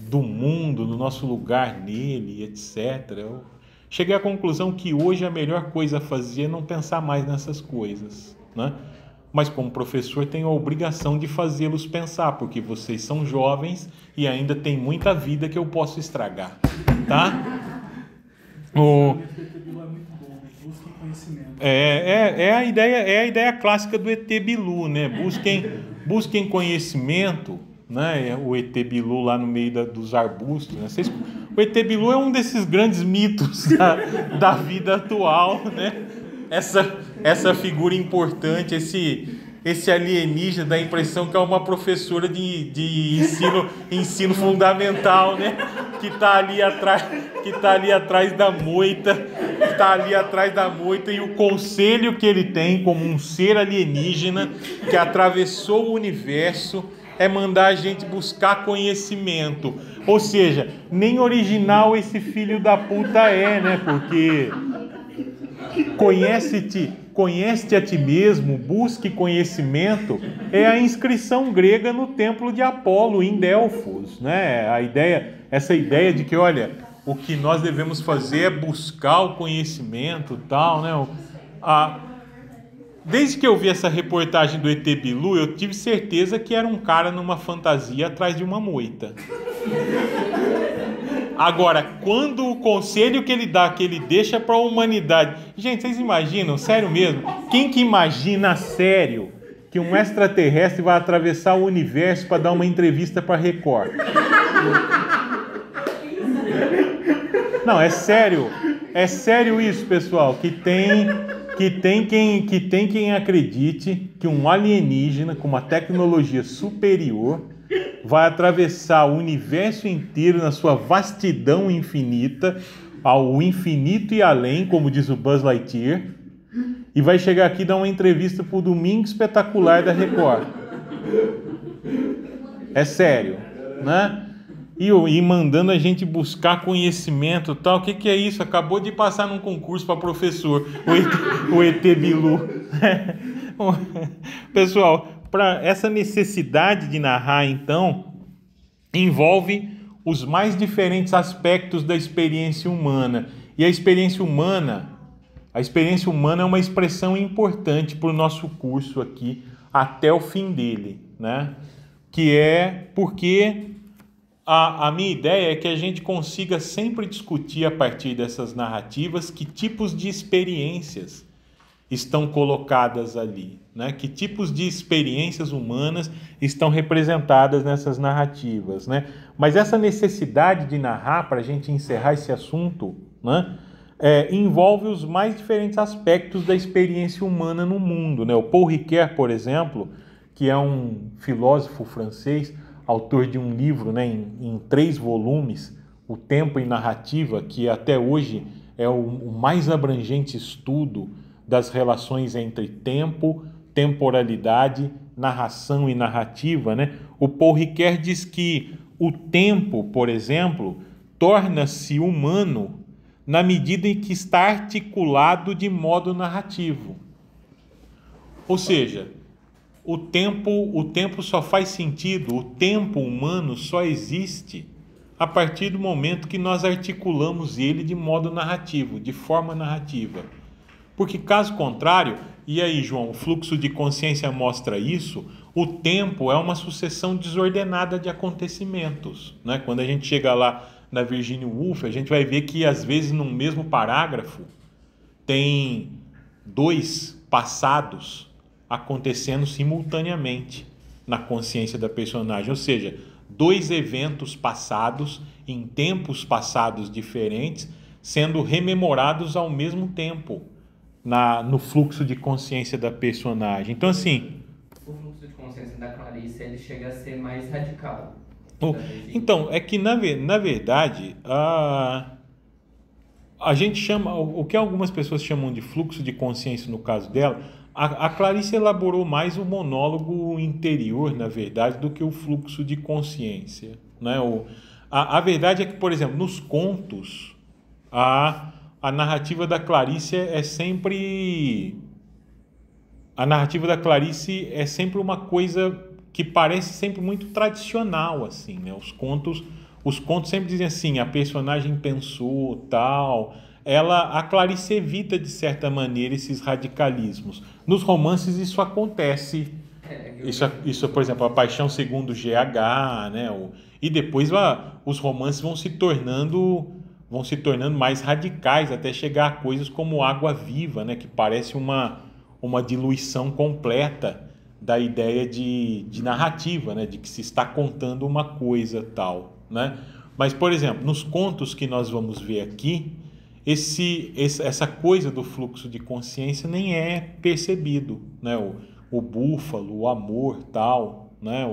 do mundo, do nosso lugar nele, etc. Eu cheguei à conclusão que hoje a melhor coisa a fazer é não pensar mais nessas coisas, né? Mas como professor tenho a obrigação de fazê-los pensar, porque vocês são jovens e ainda tem muita vida que eu posso estragar, tá? É a ideia clássica do ET Bilu, né? Busquem conhecimento, né? O ET Bilu lá no meio dos arbustos, né? O ET Bilu é um desses grandes mitos da vida atual, né? Essa figura importante, esse alienígena, dá a impressão que é uma professora de ensino fundamental, né? Que está ali atrás da moita, e o conselho que ele tem como um ser alienígena que atravessou o universo é mandar a gente buscar conhecimento. Ou seja, nem original esse filho da puta né? Porque conhece-te a ti mesmo, busque conhecimento, é a inscrição grega no templo de Apolo, em Delfos, né? Essa ideia de que, olha, o que nós devemos fazer é buscar o conhecimento, tal, né? Desde que eu vi essa reportagem do ET Bilu, eu tive certeza que era um cara numa fantasia atrás de uma moita. Agora, quando o conselho que ele dá, que ele deixa para a humanidade... Gente, vocês imaginam, sério mesmo? Quem que imagina sério que um extraterrestre vai atravessar o universo para dar uma entrevista para a Record? Não, é sério isso, pessoal, que tem quem acredite que um alienígena com uma tecnologia superior vai atravessar o universo inteiro na sua vastidão infinita, ao infinito e além, como diz o Buzz Lightyear, e vai chegar aqui e dar uma entrevista pro Domingo Espetacular da Record. É sério, né? E mandando a gente buscar conhecimento e tal. O que é isso? Acabou de passar num concurso para professor, o ET Bilu. Pessoal, para essa necessidade de narrar, então, envolve os mais diferentes aspectos da experiência humana. E a experiência humana é uma expressão importante para o nosso curso aqui, até o fim dele, né? Que é porque a minha ideia é que a gente consiga sempre discutir a partir dessas narrativas que tipos de experiências estão colocadas ali, né? Que tipos de experiências humanas estão representadas nessas narrativas, né? Mas essa necessidade de narrar, para a gente encerrar esse assunto, né? Envolve os mais diferentes aspectos da experiência humana no mundo, né? O Paul Ricoeur, por exemplo, que é um filósofo francês, autor de um livro, né, em 3 volumes, O Tempo em Narrativa, que até hoje é o mais abrangente estudo das relações entre tempo, temporalidade, narração e narrativa, né? O Paul Ricoeur diz que o tempo, por exemplo, torna-se humano na medida em que está articulado de modo narrativo. Ou seja, o tempo só faz sentido, o tempo humano só existe a partir do momento que nós articulamos ele de modo narrativo, de forma narrativa. Porque caso contrário, e aí, João, o fluxo de consciência mostra isso, o tempo é uma sucessão desordenada de acontecimentos, né? Quando a gente chega lá na Virginia Woolf, a gente vai ver que às vezes num mesmo parágrafo tem 2 passados acontecendo simultaneamente na consciência da personagem, ou seja, 2 eventos passados em tempos passados diferentes sendo rememorados ao mesmo tempo no fluxo de consciência da personagem. Então, assim, o fluxo de consciência da Clarice, ele chega a ser mais radical. Então, é que na verdade a gente chama, o que algumas pessoas chamam de fluxo de consciência no caso dela, a Clarice elaborou mais o monólogo interior, na verdade, do que o fluxo de consciência, né? A verdade é que, por exemplo, nos contos, a narrativa da Clarice é sempre... A narrativa da Clarice é sempre uma coisa que parece sempre muito tradicional, assim, né? Os contos sempre dizem assim, a personagem pensou, tal... A Clarice evita, de certa maneira, esses radicalismos. Nos romances isso acontece. Isso, por exemplo, A Paixão Segundo GH, né? E depois os romances vão se tornando mais radicais, até chegar a coisas como Água Viva, né? Que parece uma diluição completa da ideia de narrativa, né? De que se está contando uma coisa tal, né? Mas, por exemplo, nos contos que nós vamos ver aqui, essa coisa do fluxo de consciência nem é percebido, né? O búfalo, o amor, tal, né?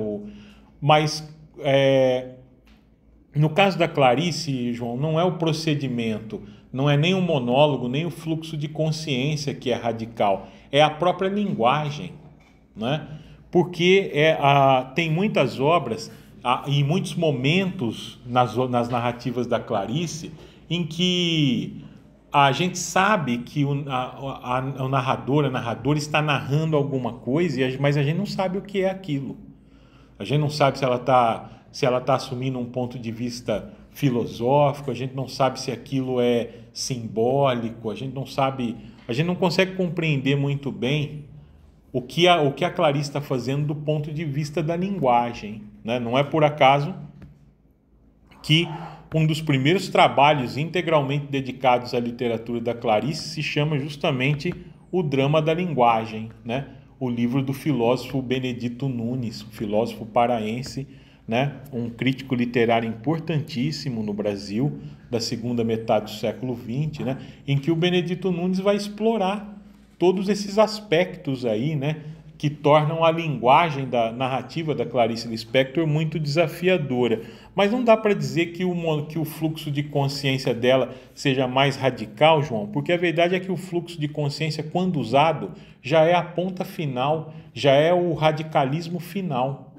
Mas no caso da Clarice, João, não é o procedimento, não é nem o monólogo, nem o fluxo de consciência que é radical, é a própria linguagem, né? Porque tem muitas obras e muitos momentos nas narrativas da Clarice em que a gente sabe que o narrador, a narradora está narrando alguma coisa, mas a gente não sabe o que é aquilo. A gente não sabe se ela está assumindo um ponto de vista filosófico, a gente não sabe se aquilo é simbólico, a gente não consegue compreender muito bem o que a Clarice está fazendo do ponto de vista da linguagem, né? Não é por acaso que um dos primeiros trabalhos integralmente dedicados à literatura da Clarice se chama justamente O Drama da Linguagem, né? O livro do filósofo Benedito Nunes, um filósofo paraense, né? Um crítico literário importantíssimo no Brasil, da segunda metade do século XX, né? Em que o Benedito Nunes vai explorar todos esses aspectos aí, né? que tornam a linguagem da narrativa da Clarice Lispector muito desafiadora. Mas não dá para dizer que o fluxo de consciência dela seja mais radical, João, porque a verdade é que o fluxo de consciência, quando usado, já é a ponta final, já é o radicalismo final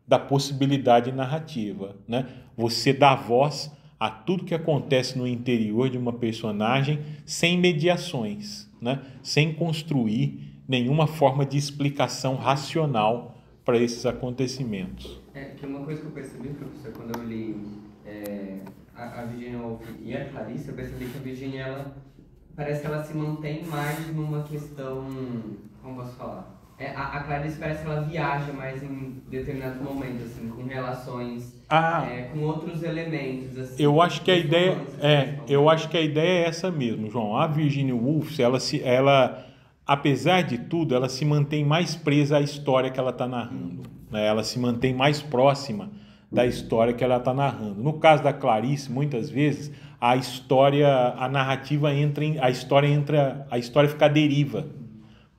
da possibilidade narrativa, né? Você dá voz a tudo que acontece no interior de uma personagem sem mediações, né? Sem construir nenhuma forma de explicação racional para esses acontecimentos. Que uma coisa que eu percebi, professor, quando eu li a Virginia Woolf e a Clarice, eu percebi que a Virginia, parece que ela se mantém mais numa questão, como posso falar? A Clarice parece que ela viaja mais em determinados momentos, assim, com relações, com outros elementos. Assim, eu acho que a ideia é essa mesmo, João. A Virginia Woolf, ela, apesar de tudo, ela se mantém mais presa à história que ela está narrando, né? Ela se mantém mais próxima da história que ela está narrando. No caso da Clarice, muitas vezes a história fica à deriva,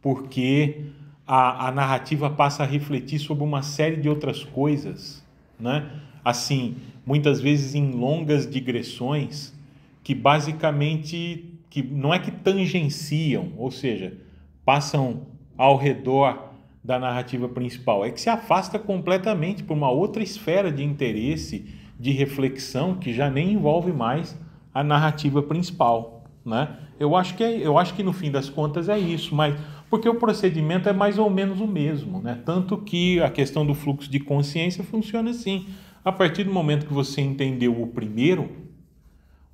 porque a narrativa passa a refletir sobre uma série de outras coisas, né? Assim, muitas vezes em longas digressões que basicamente, que não é que tangenciam, ou seja, passam ao redor da narrativa principal, é que se afasta completamente para uma outra esfera de interesse, de reflexão, que já nem envolve mais a narrativa principal, né? Eu acho que no fim das contas é isso, mas porque o procedimento é mais ou menos o mesmo, né? Tanto que a questão do fluxo de consciência funciona assim. A partir do momento que você entendeu o primeiro,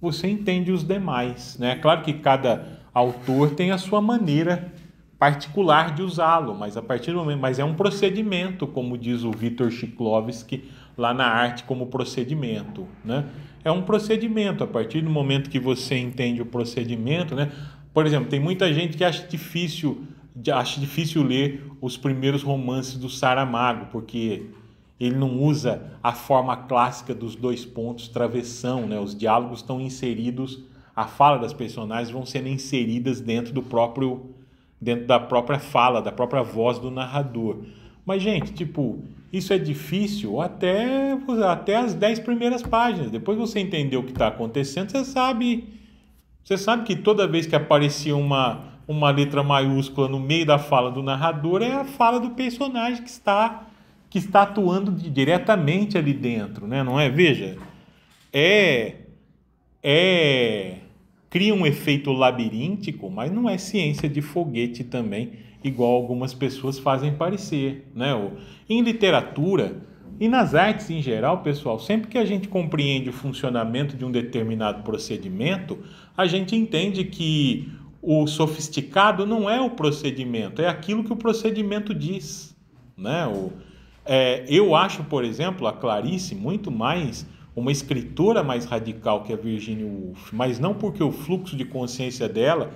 você entende os demais, né? Claro que cada autor tem a sua maneira particular de usá-lo, mas a partir do momento, mas é um procedimento, como diz o Viktor Shklovsky lá na Arte como procedimento, né? É um procedimento. A partir do momento que você entende o procedimento, né? Por exemplo, tem muita gente que acha difícil ler os primeiros romances do Saramago, porque ele não usa a forma clássica dos 2 pontos travessão, né? Os diálogos estão inseridos, a fala das personagens vão sendo inseridas dentro da própria fala, da própria voz do narrador. Mas, gente, isso é difícil até as 10 primeiras páginas. Depois você entender o que está acontecendo, você sabe que toda vez que aparecia uma letra maiúscula no meio da fala do narrador, é a fala do personagem que está atuando diretamente ali dentro, né? Não é? Veja, cria um efeito labiríntico, mas não é ciência de foguete também, igual algumas pessoas fazem parecer, né? Em literatura e nas artes em geral, pessoal, sempre que a gente compreende o funcionamento de um determinado procedimento, a gente entende que o sofisticado não é o procedimento, é aquilo que o procedimento diz, né? Eu acho, por exemplo, a Clarice muito mais uma escritora mais radical que a Virginia Woolf, mas não porque o fluxo de consciência dela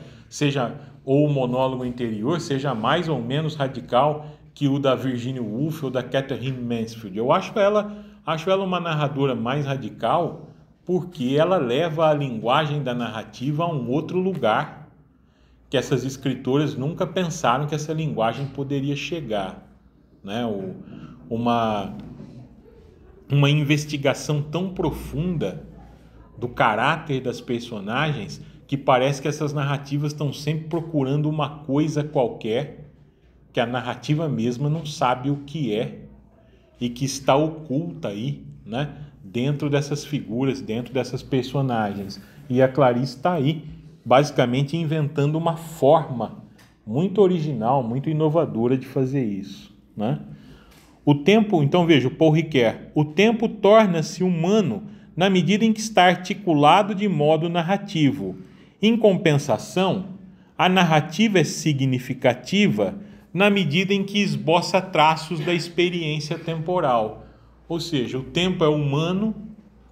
ou o monólogo interior seja mais ou menos radical que o da Virginia Woolf ou da Catherine Mansfield. Eu acho ela uma narradora mais radical porque ela leva a linguagem da narrativa a um outro lugar que essas escritoras nunca pensaram que essa linguagem poderia chegar, né? Uma investigação tão profunda do caráter das personagens que parece que essas narrativas estão sempre procurando uma coisa qualquer que a narrativa mesma não sabe o que é e que está oculta aí, né? Dentro dessas figuras, dentro dessas personagens. E a Clarice está aí, basicamente inventando uma forma muito original, muito inovadora de fazer isso, né? O tempo, então veja, o Paul Ricoeur, o tempo torna-se humano na medida em que está articulado de modo narrativo. Em compensação, a narrativa é significativa na medida em que esboça traços da experiência temporal. Ou seja, o tempo é humano,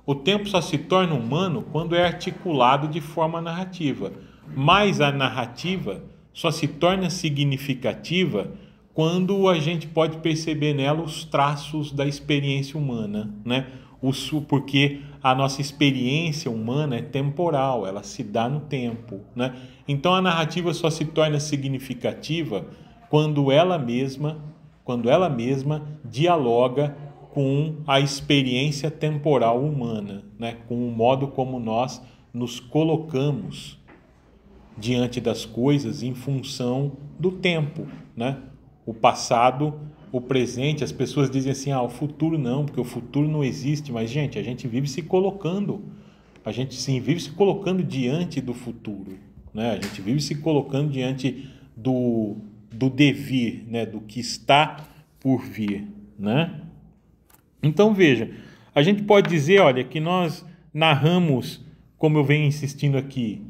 o tempo só se torna humano quando é articulado de forma narrativa, mas a narrativa só se torna significativa quando a gente pode perceber nela os traços da experiência humana, né? Porque a nossa experiência humana é temporal, ela se dá no tempo, né? Então a narrativa só se torna significativa quando ela mesma dialoga com a experiência temporal humana, né? Com o modo como nós nos colocamos diante das coisas em função do tempo, né? O passado, o presente, as pessoas dizem assim, o futuro não, porque o futuro não existe, mas gente, a gente vive se colocando, vive se colocando diante do futuro, né? A gente vive se colocando diante do devir, né? Do que está por vir, né? Então veja, a gente pode dizer, olha, que nós narramos, como eu venho insistindo aqui,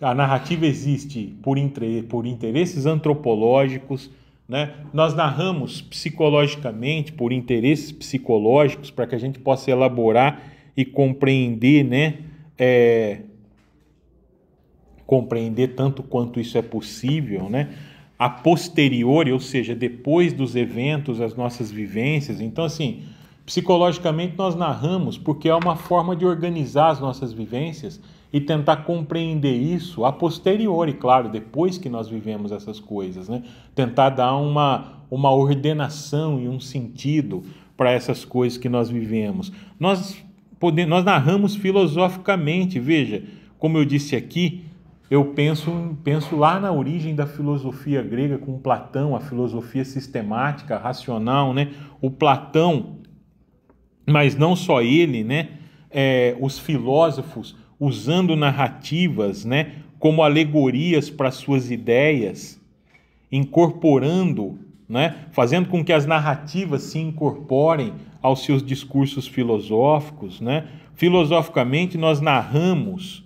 a narrativa existe por interesses antropológicos, né? Nós narramos psicologicamente, por interesses psicológicos, para que a gente possa elaborar e compreender, né? Compreender tanto quanto isso é possível, né? A posteriori, ou seja, depois dos eventos, as nossas vivências. Então, assim, psicologicamente nós narramos porque é uma forma de organizar as nossas vivências e tentar compreender isso a posteriori, claro, depois que nós vivemos essas coisas, né? Tentar dar uma ordenação e um sentido para essas coisas que nós vivemos. Nós narramos filosoficamente, veja, como eu disse aqui, eu penso lá na origem da filosofia grega com Platão, a filosofia sistemática, racional, né? O Platão, mas não só ele, né? Os filósofos usando narrativas, né? Como alegorias para suas ideias, incorporando, né? Fazendo com que as narrativas se incorporem aos seus discursos filosóficos, né? Filosoficamente nós narramos.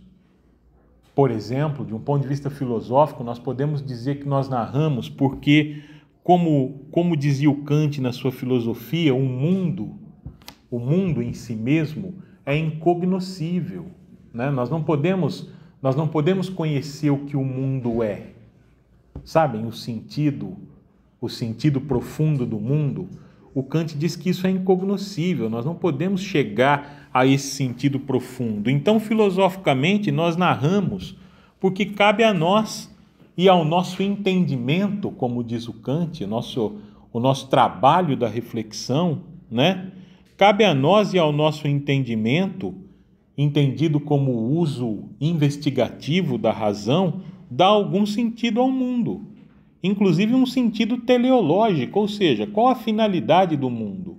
Por exemplo, de um ponto de vista filosófico, nós podemos dizer que nós narramos porque, como dizia o Kant na sua filosofia, o mundo em si mesmo é incognoscível, né? Nós não podemos conhecer o que o mundo é. Sabem, o sentido profundo do mundo? O Kant diz que isso é incognoscível, nós não podemos chegar a esse sentido profundo. Então, filosoficamente, nós narramos porque cabe a nós e ao nosso entendimento, como diz o Kant, o nosso trabalho da reflexão, né? Cabe a nós e ao nosso entendimento, entendido como o uso investigativo da razão, dar algum sentido ao mundo. Inclusive um sentido teleológico, ou seja, qual a finalidade do mundo?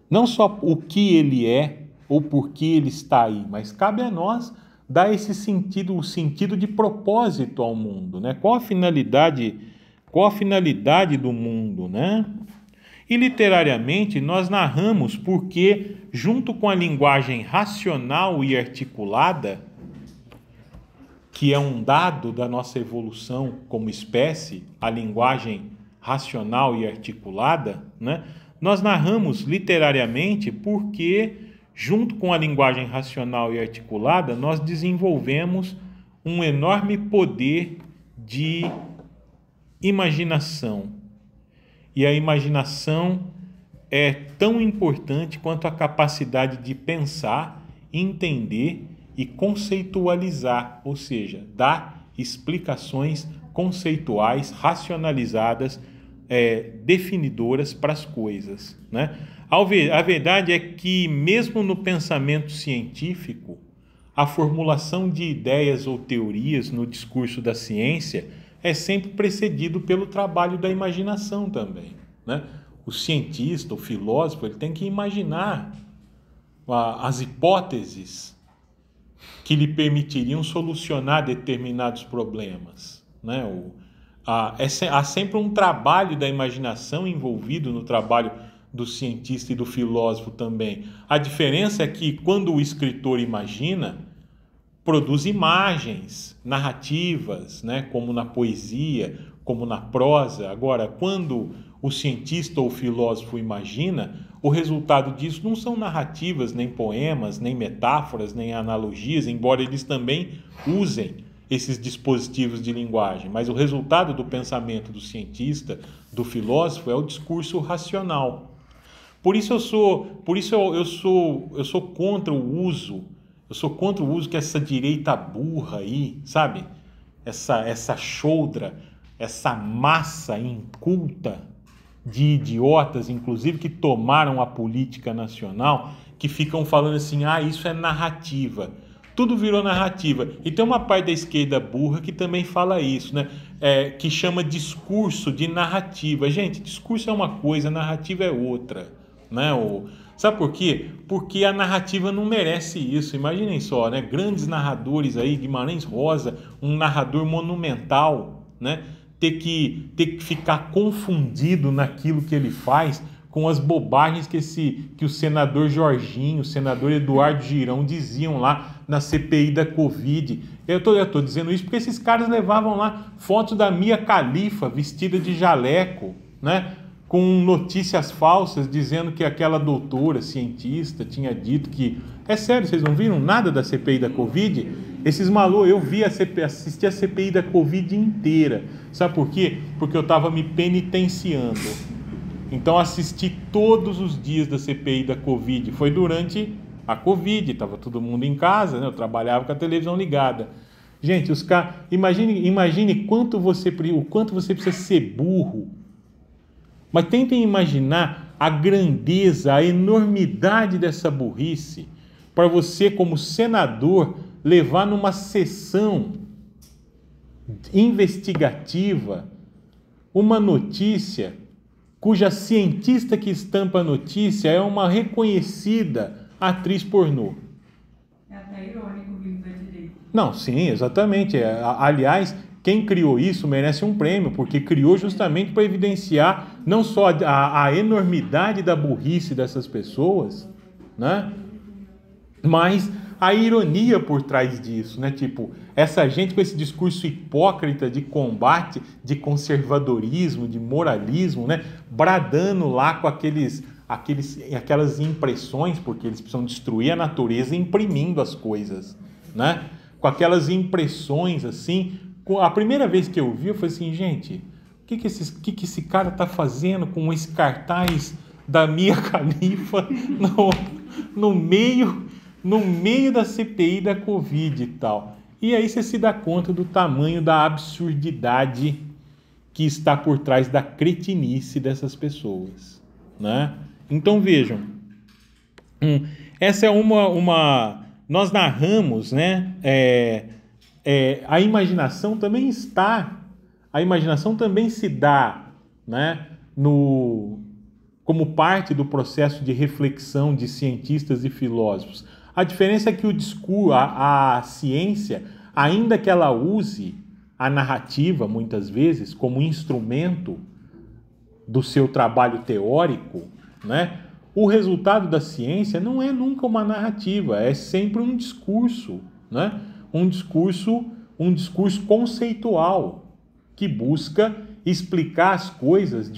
Não só o que ele é ou por que ele está aí, mas cabe a nós dar esse sentido, o sentido de propósito ao mundo, né? Qual a finalidade do mundo, né? E literariamente nós narramos porque, junto com a linguagem racional e articulada, que é um dado da nossa evolução como espécie, a linguagem racional e articulada, né? Nós narramos literariamente porque, junto com a linguagem racional e articulada, nós desenvolvemos um enorme poder de imaginação. E a imaginação é tão importante quanto a capacidade de pensar, entender e conceitualizar, ou seja, dar explicações conceituais, racionalizadas, definidoras para as coisas, né? A verdade é que, mesmo no pensamento científico, a formulação de ideias ou teorias no discurso da ciência é sempre precedido pelo trabalho da imaginação também, né? O cientista, o filósofo, ele tem que imaginar as hipóteses que lhe permitiriam solucionar determinados problemas, né? Há sempre um trabalho da imaginação envolvido no trabalho do cientista e do filósofo também. A diferença é que, quando o escritor imagina, produz imagens narrativas, né? Como na poesia, como na prosa. Agora, quando o cientista ou o filósofo imagina, o resultado disso não são narrativas, nem poemas, nem metáforas, nem analogias, embora eles também usem esses dispositivos de linguagem, mas o resultado do pensamento do cientista, do filósofo, é o discurso racional. Por isso eu sou contra o uso que essa direita burra aí, sabe? Essa choldra essa massa inculta de idiotas, inclusive, que tomaram a política nacional, que ficam falando assim, isso é narrativa. Tudo virou narrativa. E tem uma parte da esquerda burra que também fala isso, né? Que chama discurso de narrativa. Gente, discurso é uma coisa, narrativa é outra, né? Sabe por quê? Porque a narrativa não merece isso. Imaginem só, né? Grandes narradores aí, Guimarães Rosa, um narrador monumental, né? Ter que ficar confundido naquilo que ele faz com as bobagens que o senador Jorginho, o senador Eduardo Girão diziam lá na CPI da Covid. Eu estou dizendo isso porque esses caras levavam lá fotos da Mia Khalifa vestida de jaleco, né? Com notícias falsas dizendo que aquela doutora cientista tinha dito que... É sério, vocês não viram nada da CPI da Covid? Esses malucos, eu assisti a CPI da Covid inteira. Sabe por quê? Porque eu estava me penitenciando. Então assisti todos os dias da CPI da Covid. Foi durante a Covid, estava todo mundo em casa, né? Eu trabalhava com a televisão ligada. Gente, os caras... Imagine o quanto você precisa ser burro. Mas tentem imaginar a grandeza, a enormidade dessa burrice para você, como senador, levar numa sessão investigativa uma notícia cuja cientista que estampa a notícia é uma reconhecida atriz pornô. É até irônico vindo da direita. Não, sim, exatamente. Aliás, quem criou isso merece um prêmio, porque criou justamente para evidenciar não só a enormidade da burrice dessas pessoas, né? Mas a ironia por trás disso, né? Tipo, essa gente com esse discurso hipócrita de combate, de conservadorismo, de moralismo, né? Bradando lá com aquelas impressões, porque eles precisam destruir a natureza imprimindo as coisas, né? Com aquelas impressões assim. A primeira vez que eu vi, eu falei assim, gente, o que esse cara está fazendo com esse cartaz da Mia Khalifa no meio da CPI da Covid e tal? E aí você se dá conta do tamanho da absurdidade que está por trás da cretinice dessas pessoas, né? Então vejam, essa é uma nós narramos, né? A imaginação também se dá, né? Como parte do processo de reflexão de cientistas e filósofos. A diferença é que a ciência, ainda que ela use a narrativa, muitas vezes, como instrumento do seu trabalho teórico, né? O resultado da ciência não é nunca uma narrativa, é sempre um discurso, né? Um discurso conceitual que busca explicar as coisas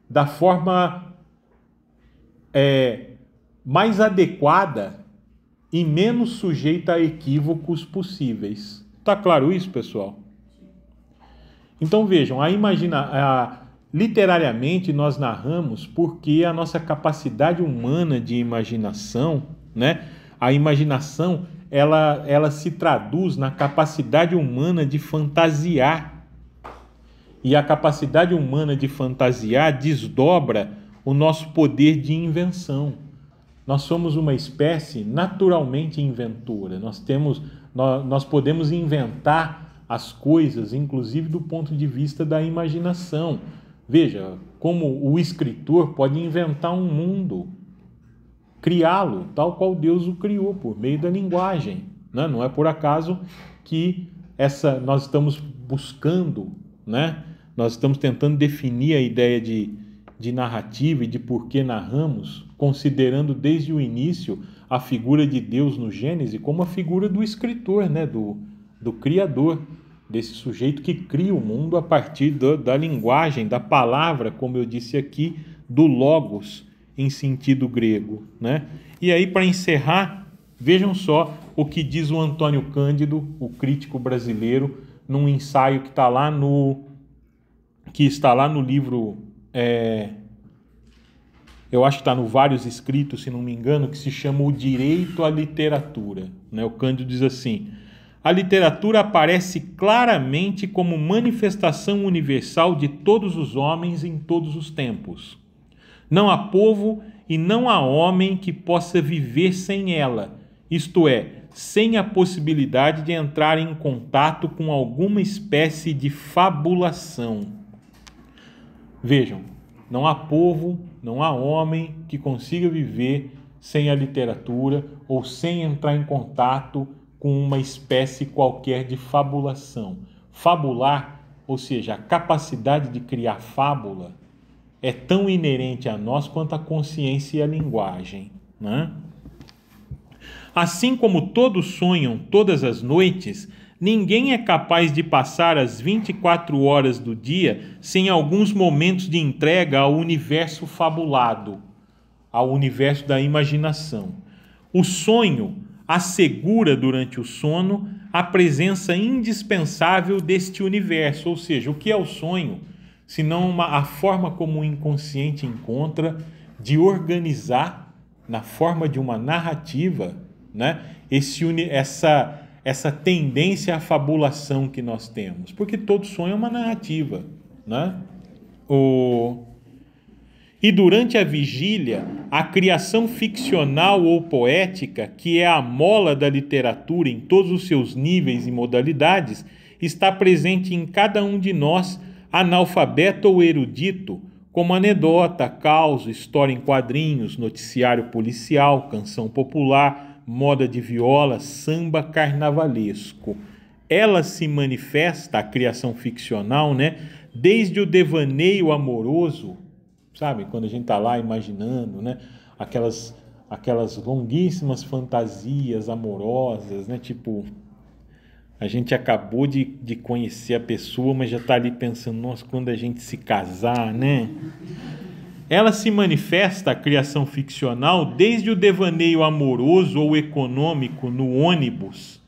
da forma mais adequada e menos sujeita a equívocos possíveis. Tá claro isso, pessoal? Então vejam, literariamente nós narramos porque a nossa capacidade humana de imaginação, né? A imaginação ela se traduz na capacidade humana de fantasiar. E a capacidade humana de fantasiar desdobra o nosso poder de invenção. Nós somos uma espécie naturalmente inventora. Nós podemos inventar as coisas, inclusive do ponto de vista da imaginação. Veja, como o escritor pode inventar um mundo, criá-lo, tal qual Deus o criou, por meio da linguagem, né? Não é por acaso que nós estamos buscando, né? Nós estamos tentando definir a ideia de narrativa e de por que narramos, considerando desde o início a figura de Deus no Gênesis como a figura do escritor, né? do criador, desse sujeito que cria o mundo a partir da linguagem, da palavra, como eu disse aqui, do logos, em sentido grego, né? E aí, para encerrar, vejam só o que diz o Antônio Cândido, o crítico brasileiro, num ensaio que está lá no livro, eu acho que está no Vários Escritos, se não me engano, que se chama O Direito à Literatura, né? O Cândido diz assim: a literatura aparece claramente como manifestação universal de todos os homens em todos os tempos. Não há povo e não há homem que possa viver sem ela, isto é, sem a possibilidade de entrar em contato com alguma espécie de fabulação. Vejam, não há povo, não há homem que consiga viver sem a literatura ou sem entrar em contato com uma espécie qualquer de fabulação. Fabular, ou seja, a capacidade de criar fábula, é tão inerente a nós quanto a consciência e a linguagem, né? Assim como todos sonham todas as noites, ninguém é capaz de passar as 24 horas do dia sem alguns momentos de entrega ao universo fabulado, ao universo da imaginação. O sonho assegura durante o sono a presença indispensável deste universo, ou seja, o que é o sonho? Senão a forma como o inconsciente encontra de organizar, na forma de uma narrativa, né, essa tendência à fabulação que nós temos. Porque todo sonho é uma narrativa, né? E durante a vigília, a criação ficcional ou poética, que é a mola da literatura em todos os seus níveis e modalidades, está presente em cada um de nós, analfabeto ou erudito, como anedota, caos, história em quadrinhos, noticiário policial, canção popular, moda de viola, samba carnavalesco. Ela se manifesta, a criação ficcional, né, desde o devaneio amoroso, sabe, quando a gente está lá imaginando, né, aquelas longuíssimas fantasias amorosas, né, tipo, a gente acabou de conhecer a pessoa, mas já está ali pensando, nossa, quando a gente se casar, né? Ela se manifesta, a criação ficcional, desde o devaneio amoroso ou econômico no ônibus.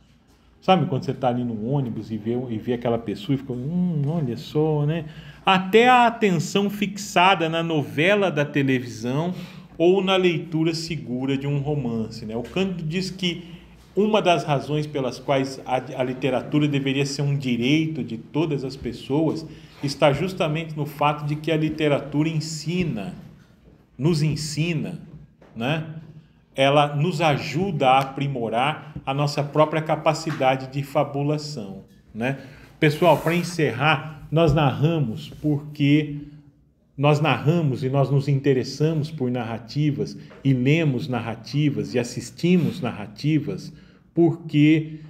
Sabe quando você está ali no ônibus e vê aquela pessoa e fica, olha só, né? Até a atenção fixada na novela da televisão ou na leitura segura de um romance, né? O Cândido diz que uma das razões pelas quais a literatura deveria ser um direito de todas as pessoas está justamente no fato de que a literatura nos ensina, né? Ela nos ajuda a aprimorar a nossa própria capacidade de fabulação, né? Pessoal, para encerrar, nós narramos e nós nos interessamos por narrativas e lemos narrativas e assistimos narrativas porque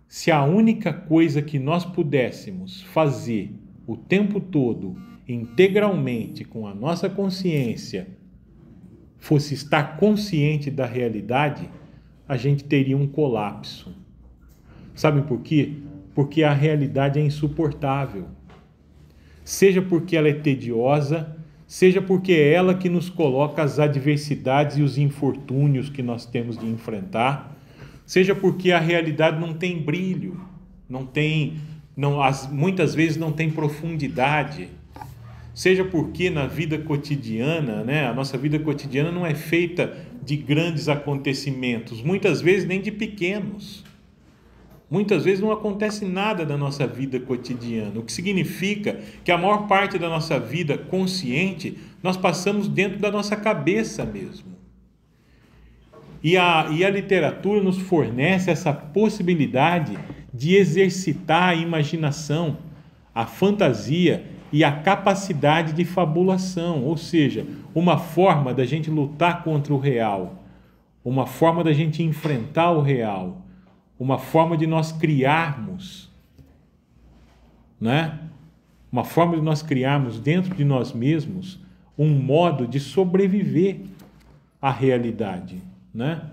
se a única coisa que nós pudéssemos fazer o tempo todo, integralmente, com a nossa consciência, fosse estar consciente da realidade, a gente teria um colapso. Sabe por quê? Porque a realidade é insuportável. Seja porque ela é tediosa, seja porque é ela que nos coloca as adversidades e os infortúnios que nós temos de enfrentar, seja porque a realidade não tem brilho, muitas vezes não tem profundidade, seja porque na vida cotidiana, né, a nossa vida cotidiana não é feita de grandes acontecimentos, muitas vezes nem de pequenos. Muitas vezes não acontece nada na nossa vida cotidiana, o que significa que a maior parte da nossa vida consciente nós passamos dentro da nossa cabeça mesmo. E a literatura nos fornece essa possibilidade de exercitar a imaginação, a fantasia e a capacidade de fabulação, ou seja, uma forma da gente lutar contra o real, uma forma da gente enfrentar o real, uma forma de nós criarmos, né? Uma forma de nós criarmos dentro de nós mesmos um modo de sobreviver à realidade, né?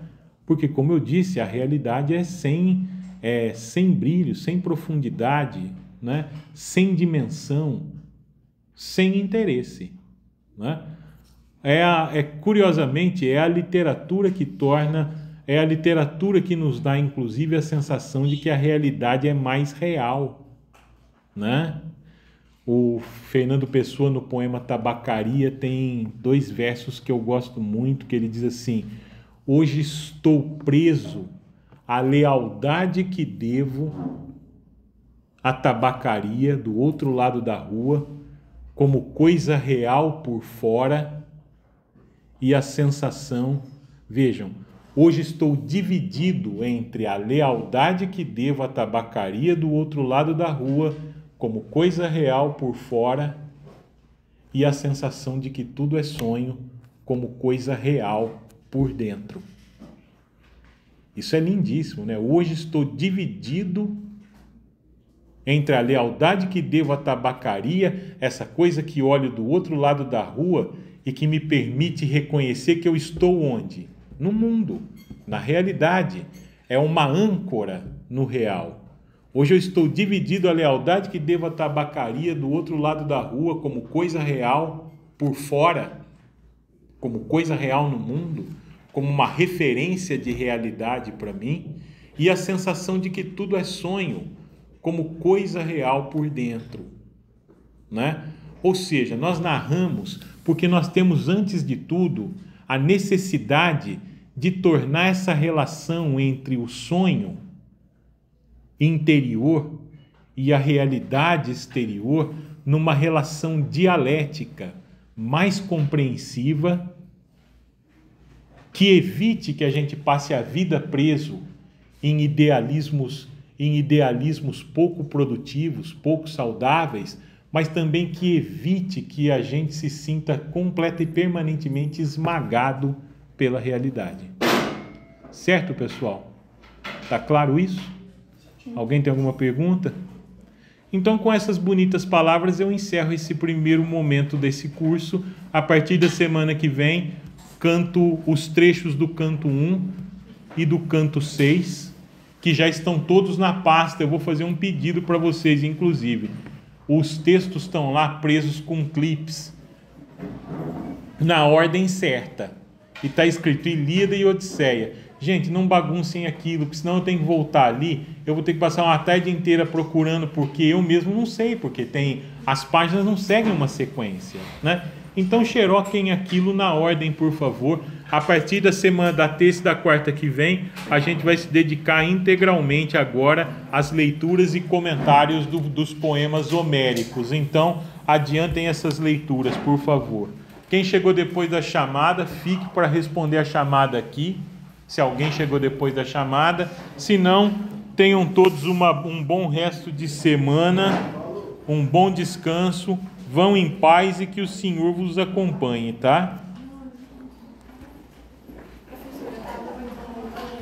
Porque, como eu disse, a realidade é sem brilho, sem profundidade, né? Sem dimensão, sem interesse, né? Curiosamente, é a literatura que nos dá, inclusive, a sensação de que a realidade é mais real, né? O Fernando Pessoa, no poema Tabacaria, tem 2 versos que eu gosto muito, que ele diz assim: hoje estou preso a lealdade que devo à tabacaria do outro lado da rua como coisa real por fora e a sensação, vejam, hoje estou dividido entre a lealdade que devo à tabacaria do outro lado da rua como coisa real por fora e a sensação de que tudo é sonho como coisa real por dentro. Isso é lindíssimo, né? Hoje estou dividido entre a lealdade que devo à tabacaria, essa coisa que olho do outro lado da rua e que me permite reconhecer que eu estou onde? No mundo, na realidade. É uma âncora no real. Hoje eu estou dividido a lealdade que devo à tabacaria do outro lado da rua como coisa real por fora, como coisa real no mundo, como uma referência de realidade para mim, e a sensação de que tudo é sonho, como coisa real por dentro, né? Ou seja, nós narramos porque nós temos, antes de tudo, a necessidade de tornar essa relação entre o sonho interior e a realidade exterior numa relação dialética mais compreensiva, que evite que a gente passe a vida preso em idealismos pouco produtivos, pouco saudáveis, mas também que evite que a gente se sinta completa e permanentemente esmagado pela realidade. Certo, pessoal? Tá claro isso? Alguém tem alguma pergunta? Então, com essas bonitas palavras, eu encerro esse primeiro momento desse curso. A partir da semana que vem, canto os trechos do canto 1 e do canto 6, que já estão todos na pasta. Eu vou fazer um pedido para vocês, inclusive. Os textos estão lá presos com clipes, na ordem certa. E está escrito Ilíada e Odisseia. Gente, não baguncem aquilo, porque senão eu tenho que voltar ali, eu vou ter que passar uma tarde inteira procurando, porque eu mesmo não sei, porque as páginas não seguem uma sequência, né? Então xeroquem aquilo na ordem, por favor. A partir da semana da terça e da quarta que vem, a gente vai se dedicar integralmente agora às leituras e comentários dos poemas homéricos. Então, adiantem essas leituras, por favor. Quem chegou depois da chamada, fique para responder a chamada aqui, se alguém chegou depois da chamada. Se não, tenham todos um bom resto de semana, um bom descanso, vão em paz e que o Senhor vos acompanhe, tá?